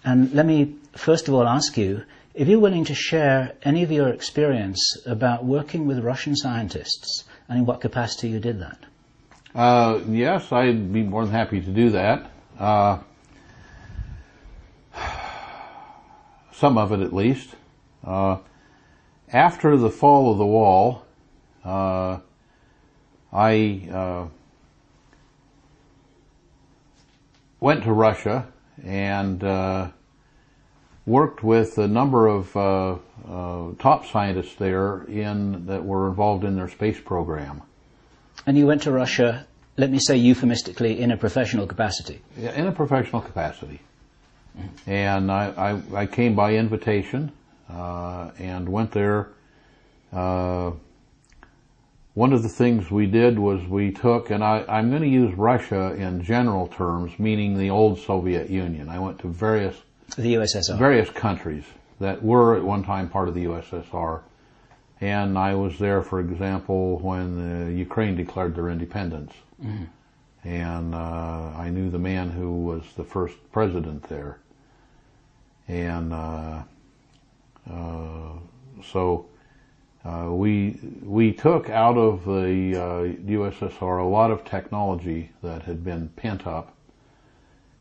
And let me first of all ask you, if you're willing to share any of your experience about working with Russian scientists and in what capacity you did that? Yes, I'd be more than happy to do that. Some of it at least. After the fall of the wall, I went to Russia and worked with a number of top scientists there that were involved in their space program. And you went to Russia, let me say euphemistically, in a professional capacity? Yeah, in a professional capacity. And I came by invitation and went there. One of the things we did was we took, and I'm going to use Russia in general terms, meaning the old Soviet Union. I went to the USSR. Various countries that were at one time part of the USSR. And I was there, for example, when Ukraine declared their independence. Mm-hmm. And I knew the man who was the first president there. And so we took out of the USSR a lot of technology that had been pent up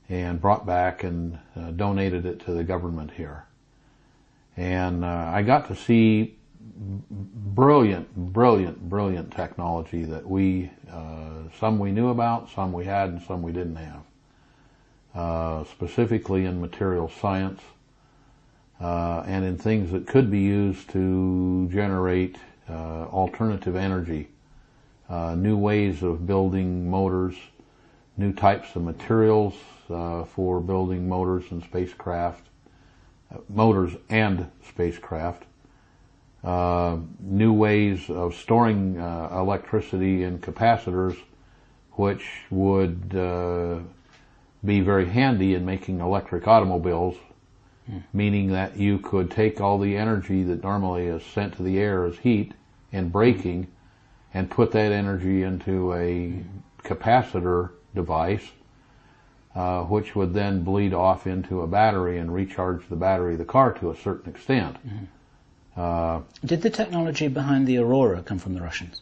and brought back and donated it to the government here. And I got to see brilliant technology that some we knew about, some we had, and some we didn't have. Specifically in material science, and in things that could be used to generate alternative energy, new ways of building motors, new types of materials for building motors and spacecraft, new ways of storing electricity in capacitors, which would be very handy in making electric automobiles, meaning that you could take all the energy that normally is sent to the air as heat in braking and put that energy into a capacitor device, which would then bleed off into a battery and recharge the battery of the car to a certain extent. Did the technology behind the Aurora come from the Russians?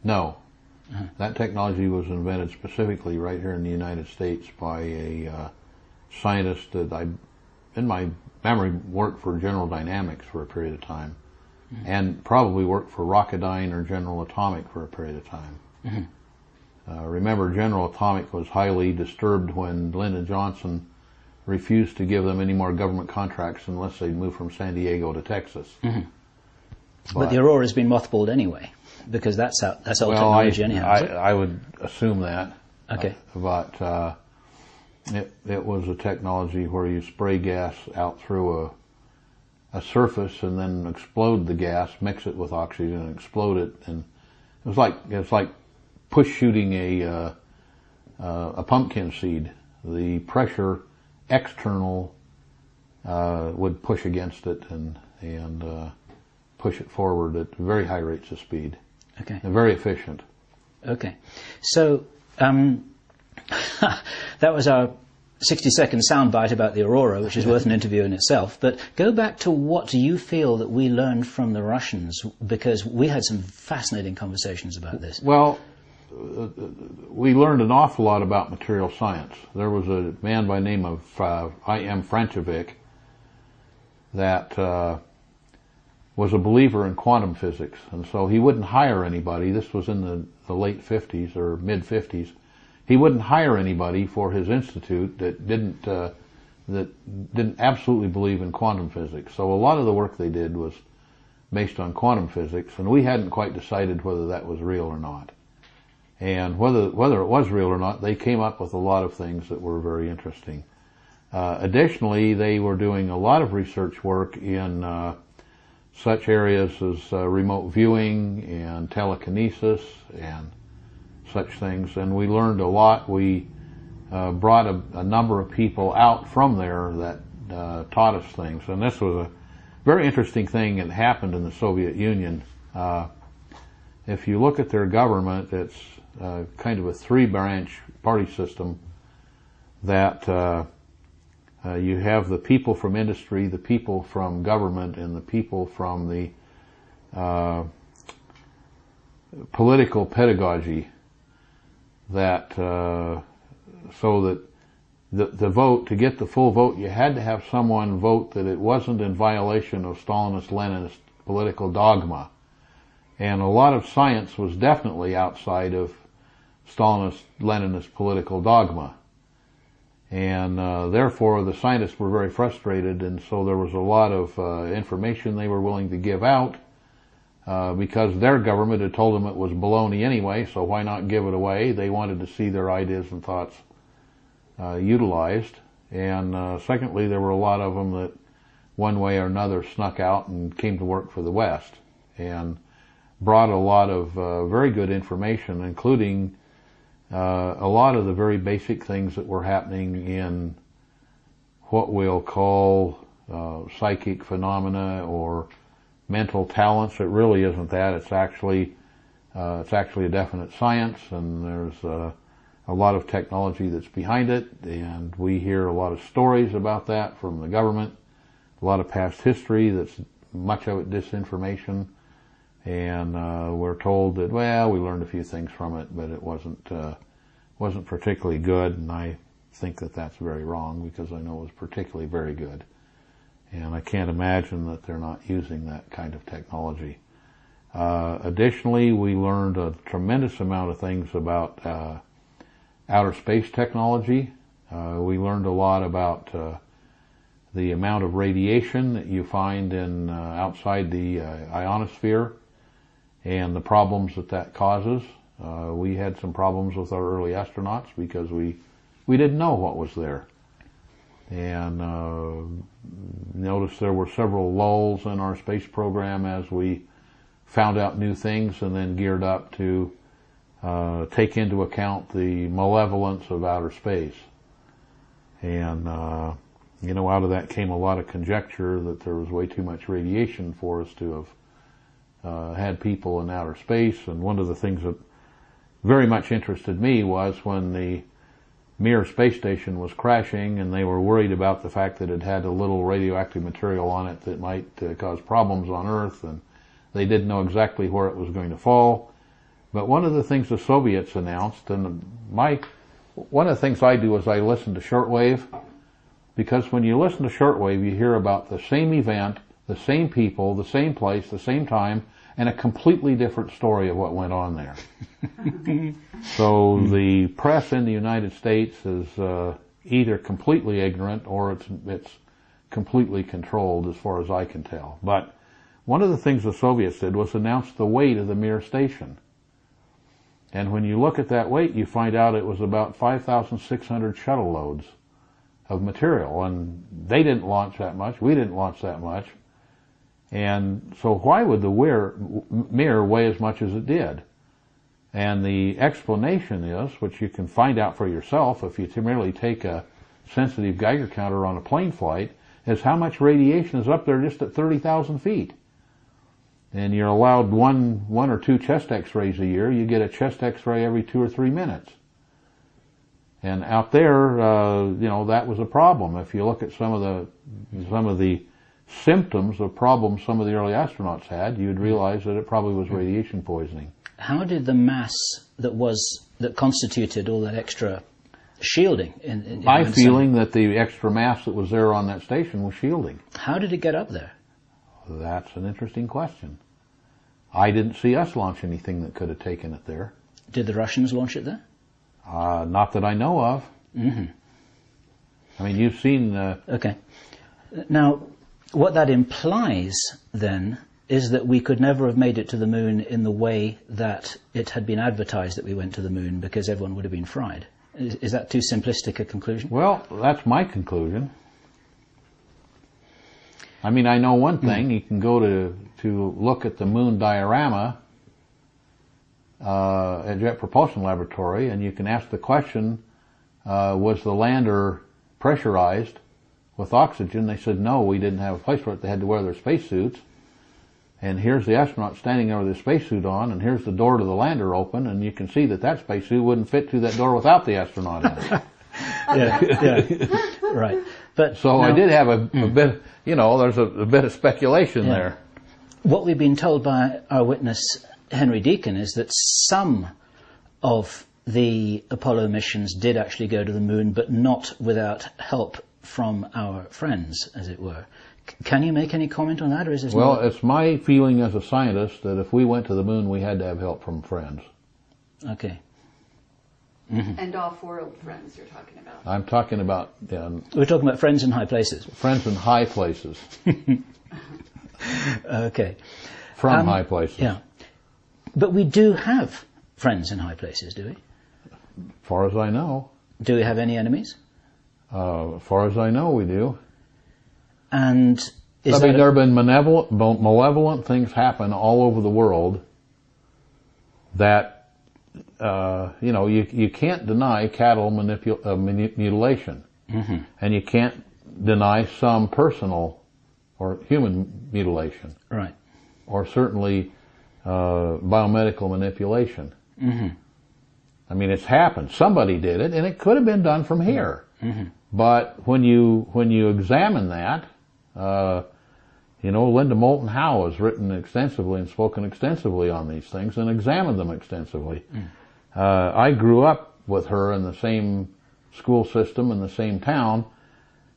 No. That technology was invented specifically right here in the United States by a scientist that in my memory, worked for General Dynamics for a period of time, and probably worked for Rocketdyne or General Atomic for a period of time. Remember, General Atomic was highly disturbed when Lyndon Johnson refused to give them any more government contracts unless they'd move from San Diego to Texas. But the Aurora's been mothballed anyway, because that's old technology anyhow. I would assume that. Okay. But it was a technology where you spray gas out through a surface and then explode the gas, mix it with oxygen, and explode it, and it's like push shooting a pumpkin seed. The pressure external would push against it and push it forward at very high rates of speed. Okay. And very efficient. Okay. So that was our 60-second soundbite about the Aurora, which is worth an interview in itself. But go back to what you feel that we learned from the Russians, because we had some fascinating conversations about this. Well, we learned an awful lot about material science. There was a man by the name of I.M. Franchevik that was a believer in quantum physics, and so he wouldn't hire anybody. This was in the late 50s or mid-50s. He wouldn't hire anybody for his institute that didn't absolutely believe in quantum physics. So a lot of the work they did was based on quantum physics, and we hadn't quite decided whether that was real or not. And whether it was real or not, they came up with a lot of things that were very interesting. Additionally, they were doing a lot of research work in such areas as remote viewing and telekinesis and such things, and we learned a lot. We brought a number of people out from there that taught us things, and this was a very interesting thing that happened in the Soviet Union. If you look at their government, it's kind of a three-branch party system that you have the people from industry, the people from government, and the people from the political pedagogy that so that the vote, to get the full vote, you had to have someone vote that it wasn't in violation of Stalinist-Leninist political dogma. And a lot of science was definitely outside of Stalinist-Leninist political dogma. And therefore the scientists were very frustrated, and so there was a lot of information they were willing to give out because their government had told them it was baloney anyway, so why not give it away? They wanted to see their ideas and thoughts utilized. And secondly, there were a lot of them that one way or another snuck out and came to work for the West and brought a lot of very good information, including a lot of the very basic things that were happening in what we'll call psychic phenomena or mental talents. It really isn't that. It's actually a definite science, and there's a lot of technology that's behind it, and we hear a lot of stories about that from the government, a lot of past history that's much of it disinformation, and we're told that, well, we learned a few things from it, but it wasn't particularly good, and I think that that's very wrong because I know it was particularly very good. And I can't imagine that they're not using that kind of technology. Additionally, we learned a tremendous amount of things about outer space technology. We learned a lot about the amount of radiation that you find in outside the ionosphere and the problems that causes. We had some problems with our early astronauts because we didn't know what was there. And notice there were several lulls in our space program as we found out new things and then geared up to take into account the malevolence of outer space. And, out of that came a lot of conjecture that there was way too much radiation for us to have had people in outer space. And one of the things that very much interested me was when the Mir space station was crashing and they were worried about the fact that it had a little radioactive material on it that might cause problems on Earth, and they didn't know exactly where it was going to fall. But one of the things the Soviets announced, and one of the things I do is I listen to shortwave, because when you listen to shortwave you hear about the same event, the same people, the same place, the same time, and a completely different story of what went on there. So the press in the United States is either completely ignorant or it's completely controlled as far as I can tell. But one of the things the Soviets did was announce the weight of the Mir station. And when you look at that weight, you find out it was about 5,600 shuttle loads of material. And they didn't launch that much. We didn't launch that much. And so why would the Mir weigh as much as it did? And the explanation is, which you can find out for yourself if you merely take a sensitive Geiger counter on a plane flight, is how much radiation is up there just at 30,000 feet. And you're allowed one or two chest x-rays a year. You get a chest x-ray every 2 or 3 minutes. And out there, that was a problem. If you look at some of the symptoms of problems some of the early astronauts had, you'd realize that it probably was radiation poisoning. How did the mass that constituted all that extra shielding in my feeling that the extra mass that was there on that station was shielding. How did it get up there? That's an interesting question. I didn't see us launch anything that could have taken it there. Did the Russians launch it there? Not that I know of. Mm-hmm. I mean, you've seen... Okay. Now, what that implies, then, is that we could never have made it to the moon in the way that it had been advertised that we went to the moon, because everyone would have been fried. Is that too simplistic a conclusion? Well, that's my conclusion. I mean, I know one thing. You can go to look at the moon diorama at Jet Propulsion Laboratory, and you can ask the question, was the lander pressurized with oxygen? They said no, we didn't have a place for it. They had to wear their spacesuits. And here's the astronaut standing there with his spacesuit on, and here's the door to the lander open, and you can see that spacesuit wouldn't fit through that door without the astronaut in it. yeah, right. But so now, I did have a bit, there's a bit of speculation there. What we've been told by our witness Henry Deacon is that some of the Apollo missions did actually go to the moon, but not without help from our friends, as it were. Can you make any comment on that, or is this Well, it's my feeling as a scientist that if we went to the moon, we had to have help from friends. Okay. And all 4 old friends you're talking about. I'm talking about We're talking about friends in high places. friends in high places, Okay. from high places. Yeah. But we do have friends in high places, do we? As far as I know. Do we have any enemies? As far as I know, we do. And is there have been malevolent things happen all over the world that, you can't deny cattle mutilation. Mm-hmm. And you can't deny some personal or human mutilation. Right. Or certainly biomedical manipulation. Mm-hmm. I mean, it's happened. Somebody did it, and it could have been done from here. Mm-hmm. But when you examine that, Linda Moulton Howe has written extensively and spoken extensively on these things and examined them extensively. I grew up with her in the same school system in the same town,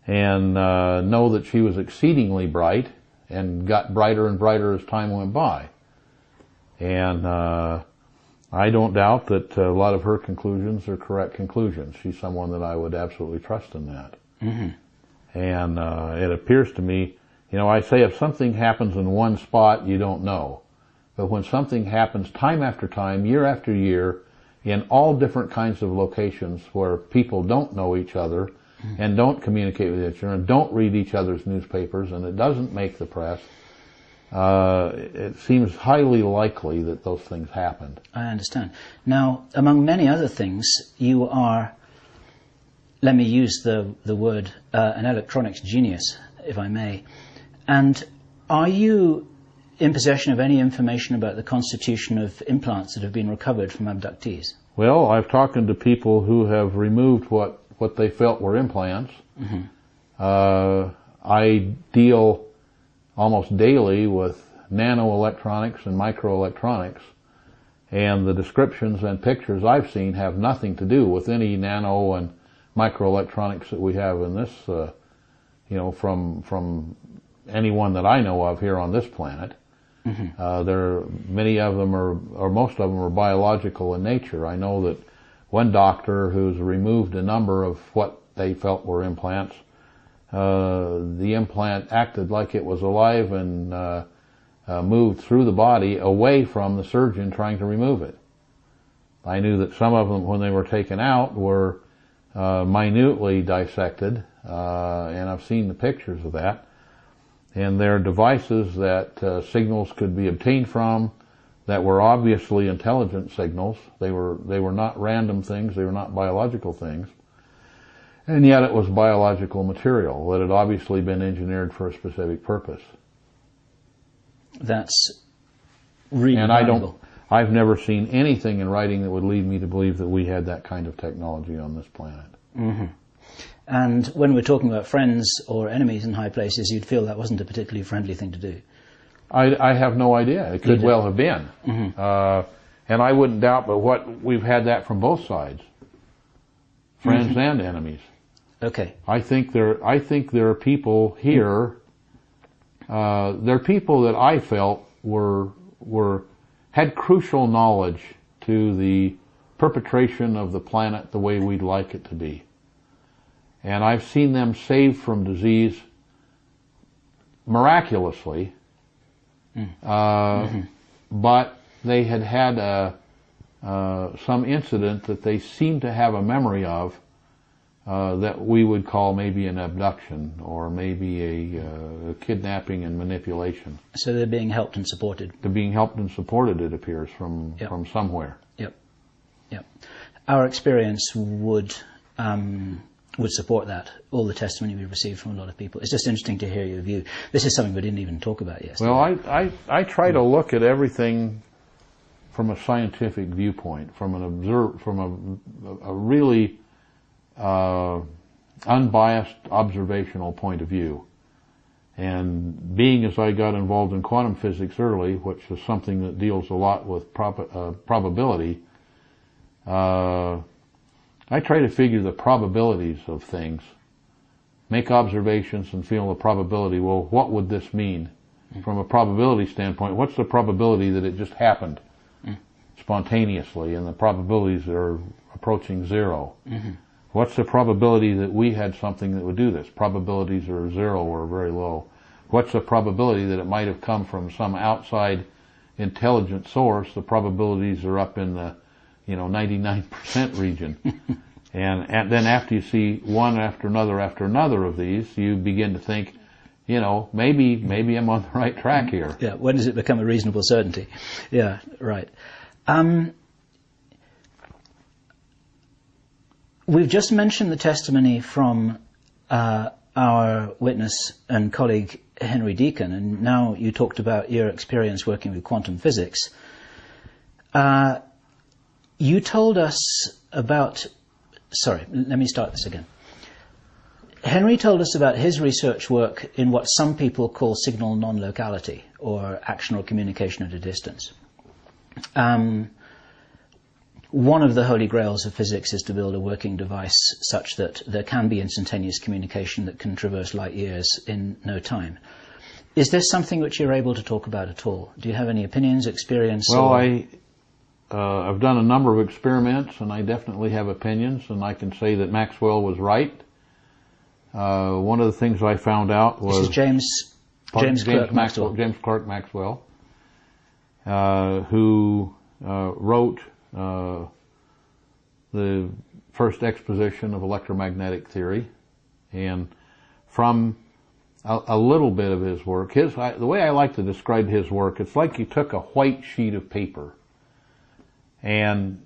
and know that she was exceedingly bright and got brighter and brighter as time went by. And I don't doubt that a lot of her conclusions are correct conclusions. She's someone that I would absolutely trust in that. Mm-hmm. And it appears to me, I say if something happens in one spot, you don't know. But when something happens time after time, year after year, in all different kinds of locations where people don't know each other and don't communicate with each other and don't read each other's newspapers and it doesn't make the press, it seems highly likely that those things happened. I understand. Now, among many other things, you are, let me use the word, an electronics genius, if I may. And are you in possession of any information about the constitution of implants that have been recovered from abductees? Well, I've talked to people who have removed what they felt were implants. Mm-hmm. I deal almost daily with nanoelectronics and microelectronics, and the descriptions and pictures I've seen have nothing to do with any nano and microelectronics that we have in this, from anyone that I know of here on this planet. Mm-hmm. Many of them or most of them are biological in nature. I know that one doctor who's removed a number of what they felt were implants, the implant acted like it was alive and moved through the body away from the surgeon trying to remove it. I knew that some of them, when they were taken out, were minutely dissected, and I've seen the pictures of that. And they're devices that signals could be obtained from that were obviously intelligent signals. They were not random things. They were not biological things. And yet it was biological material that had obviously been engineered for a specific purpose. That's really and valuable. I've never seen anything in writing that would lead me to believe that we had that kind of technology on this planet. Mm-hmm. And when we're talking about friends or enemies in high places, you'd feel that wasn't a particularly friendly thing to do. I have no idea. It could well have been. Mm-hmm. And I wouldn't doubt but what we've had that from both sides. Friends mm-hmm. and enemies. Okay. I think there are people here, there are people that I felt had crucial knowledge to the perpetration of the planet the way we'd like it to be. And I've seen them saved from disease miraculously, mm-hmm. But they had some incident that they seemed to have a memory of that we would call maybe an abduction or maybe a kidnapping and manipulation. So they're being helped and supported. They're being helped and supported, it appears, from somewhere. Yep. Our experience would support that, all the testimony we received from a lot of people. It's just interesting to hear your view. This is something we didn't even talk about yesterday. Well, I try to look at everything from a scientific viewpoint, from a really unbiased observational point of view. And being as I got involved in quantum physics early, which is something that deals a lot with probability, I try to figure the probabilities of things, make observations and feel the probability. Well, what would this mean? From a probability standpoint, what's the probability that it just happened spontaneously, and the probabilities are approaching zero? What's the probability that we had something that would do this? Probabilities are zero or very low. What's the probability that it might have come from some outside intelligent source? The probabilities are up in the 99% region. and then after you see one after another of these, you begin to think, maybe I'm on the right track here. Yeah, when does it become a reasonable certainty? Yeah, right. We've just mentioned the testimony from our witness and colleague Henry Deacon, and now you talked about your experience working with quantum physics. You told us about... Sorry, let me start this again. Henry told us about his research work in what some people call signal non-locality, or action or communication at a distance. One of the holy grails of physics is to build a working device such that there can be instantaneous communication that can traverse light years in no time. Is this something which you're able to talk about at all? Do you have any opinions, experience? Well, I've done a number of experiments, and I definitely have opinions, and I can say that Maxwell was right. One of the things I found out was... This is James Clerk Maxwell, who wrote the first exposition of electromagnetic theory, and from a little bit of his work, the way I like to describe his work, it's like you took a white sheet of paper and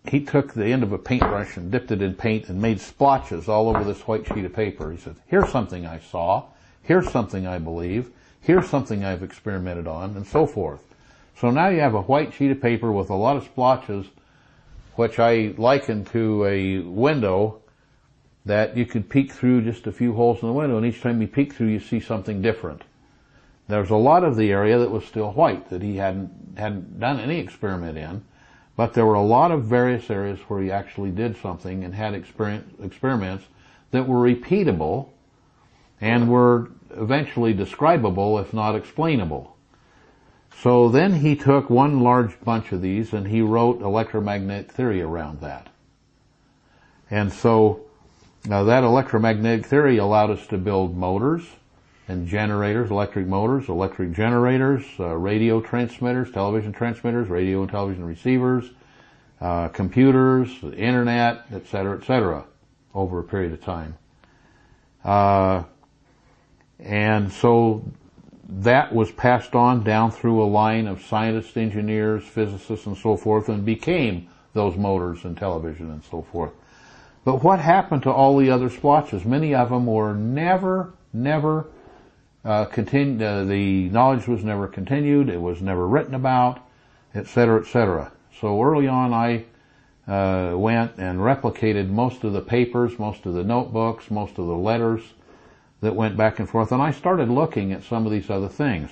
he took the end of a paintbrush and dipped it in paint and made splotches all over this white sheet of paper. He said, here's something I saw, here's something I believe, here's something I've experimented on, and so forth. So now you have a white sheet of paper with a lot of splotches, which I liken to a window that you could peek through just a few holes in the window, and each time you peek through you see something different. There's a lot of the area that was still white that he hadn't done any experiment in, but there were a lot of various areas where he actually did something and had experiments that were repeatable and were eventually describable, if not explainable. So then he took one large bunch of these and he wrote electromagnetic theory around that. And so now that electromagnetic theory allowed us to build motors and generators, electric motors, electric generators, radio transmitters, television transmitters, radio and television receivers, computers, the internet, etc., over a period of time. And so that was passed on down through a line of scientists, engineers, physicists, and so forth, and became those motors and television and so forth. But what happened to all the other splotches? Many of them were never continued. The knowledge was never continued. It was never written about, etc., etc. So early on, I went and replicated most of the papers, most of the notebooks, most of the letters that went back and forth, and I started looking at some of these other things.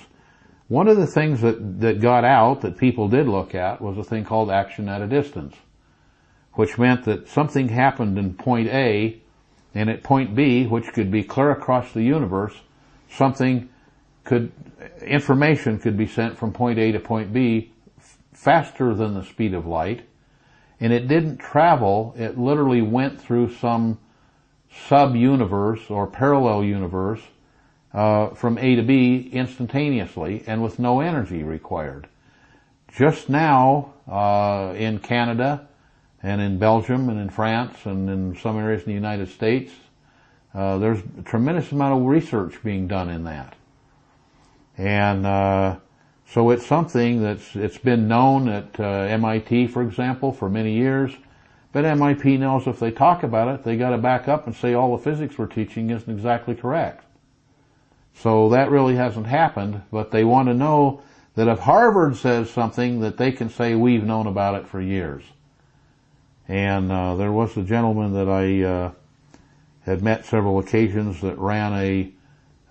One of the things that got out that people did look at was a thing called action at a distance, which meant that something happened in point A, and at point B, which could be clear across the universe, information could be sent from point A to point B faster than the speed of light, and it didn't travel, it literally went through some sub-universe or parallel universe from A to B instantaneously and with no energy required. Just now, in Canada and in Belgium and in France and in some areas in the United States, there's a tremendous amount of research being done in that. And so it's something it's been known at MIT, for example, for many years. But MIT knows if they talk about it, they got to back up and say all the physics we're teaching isn't exactly correct. So that really hasn't happened, but they want to know that if Harvard says something, that they can say we've known about it for years. And there was a gentleman that I had met several occasions that ran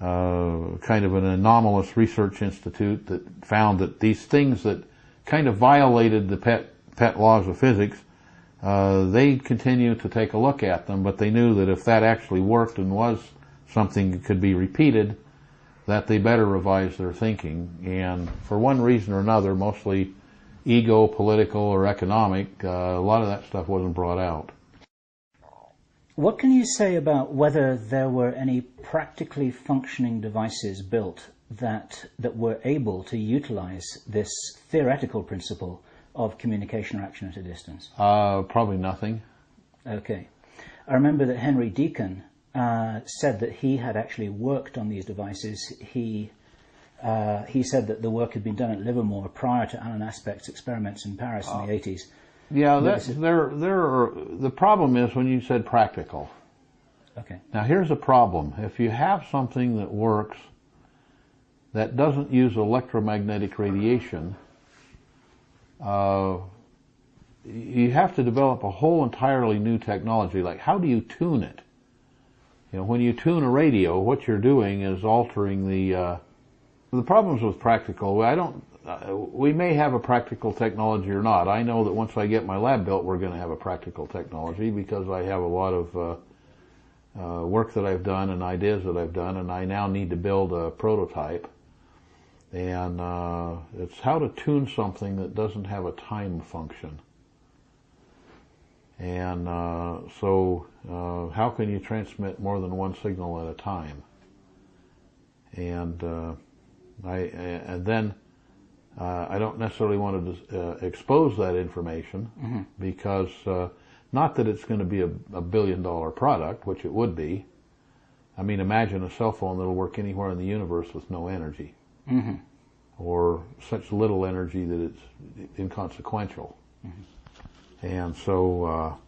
kind of an anomalous research institute that found that these things that kind of violated the pet laws of physics, they continued to take a look at them, but they knew that if that actually worked and was something that could be repeated, that they better revise their thinking. And for one reason or another, mostly ego, political, or economic, a lot of that stuff wasn't brought out. What can you say about whether there were any practically functioning devices built that were able to utilize this theoretical principle of communication or action at a distance? Probably nothing. Okay. I remember that Henry Deacon said that he had actually worked on these devices. He said that the work had been done at Livermore prior to Alan Aspect's experiments in Paris in the 80s. Yeah, the problem is when you said practical. Okay. Now here's a problem. If you have something that works that doesn't use electromagnetic radiation, you have to develop a whole entirely new technology. Like, how do you tune it? You know, when you tune a radio, what you're doing is altering the problems with practical. We may have a practical technology or not. I know that once I get my lab built, we're going to have a practical technology because I have a lot of work that I've done and ideas that I've done, and I now need to build a prototype. And it's how to tune something that doesn't have a time function. And so how can you transmit more than one signal at a time? And then I don't necessarily want to expose that information because not that it's going to be a $1 billion product, which it would be. I mean, imagine a cell phone that'll work anywhere in the universe with no energy, or such little energy that it's inconsequential. And so,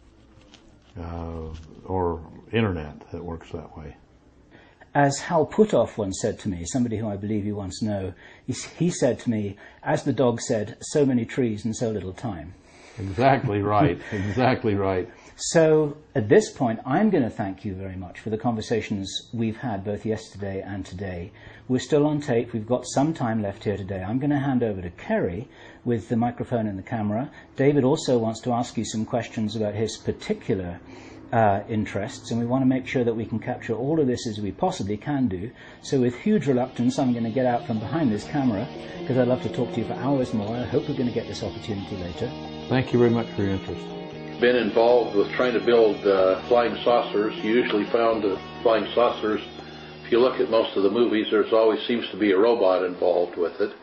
or internet that works that way. As Hal Puthoff once said to me, somebody who I believe you once know, he said to me, as the dog said, so many trees and so little time. Exactly right, exactly right. So at this point, I'm going to thank you very much for the conversations we've had both yesterday and today. We're still on tape. We've got some time left here today. I'm going to hand over to Kerry with the microphone and the camera. David also wants to ask you some questions about his particular interests, and we want to make sure that we can capture all of this as we possibly can do. So with huge reluctance, I'm going to get out from behind this camera because I'd love to talk to you for hours more. I hope we're going to get this opportunity later. Thank you very much for your interest. Been involved with trying to build flying saucers. You usually found flying saucers, if you look at most of the movies, there's always seems to be a robot involved with it.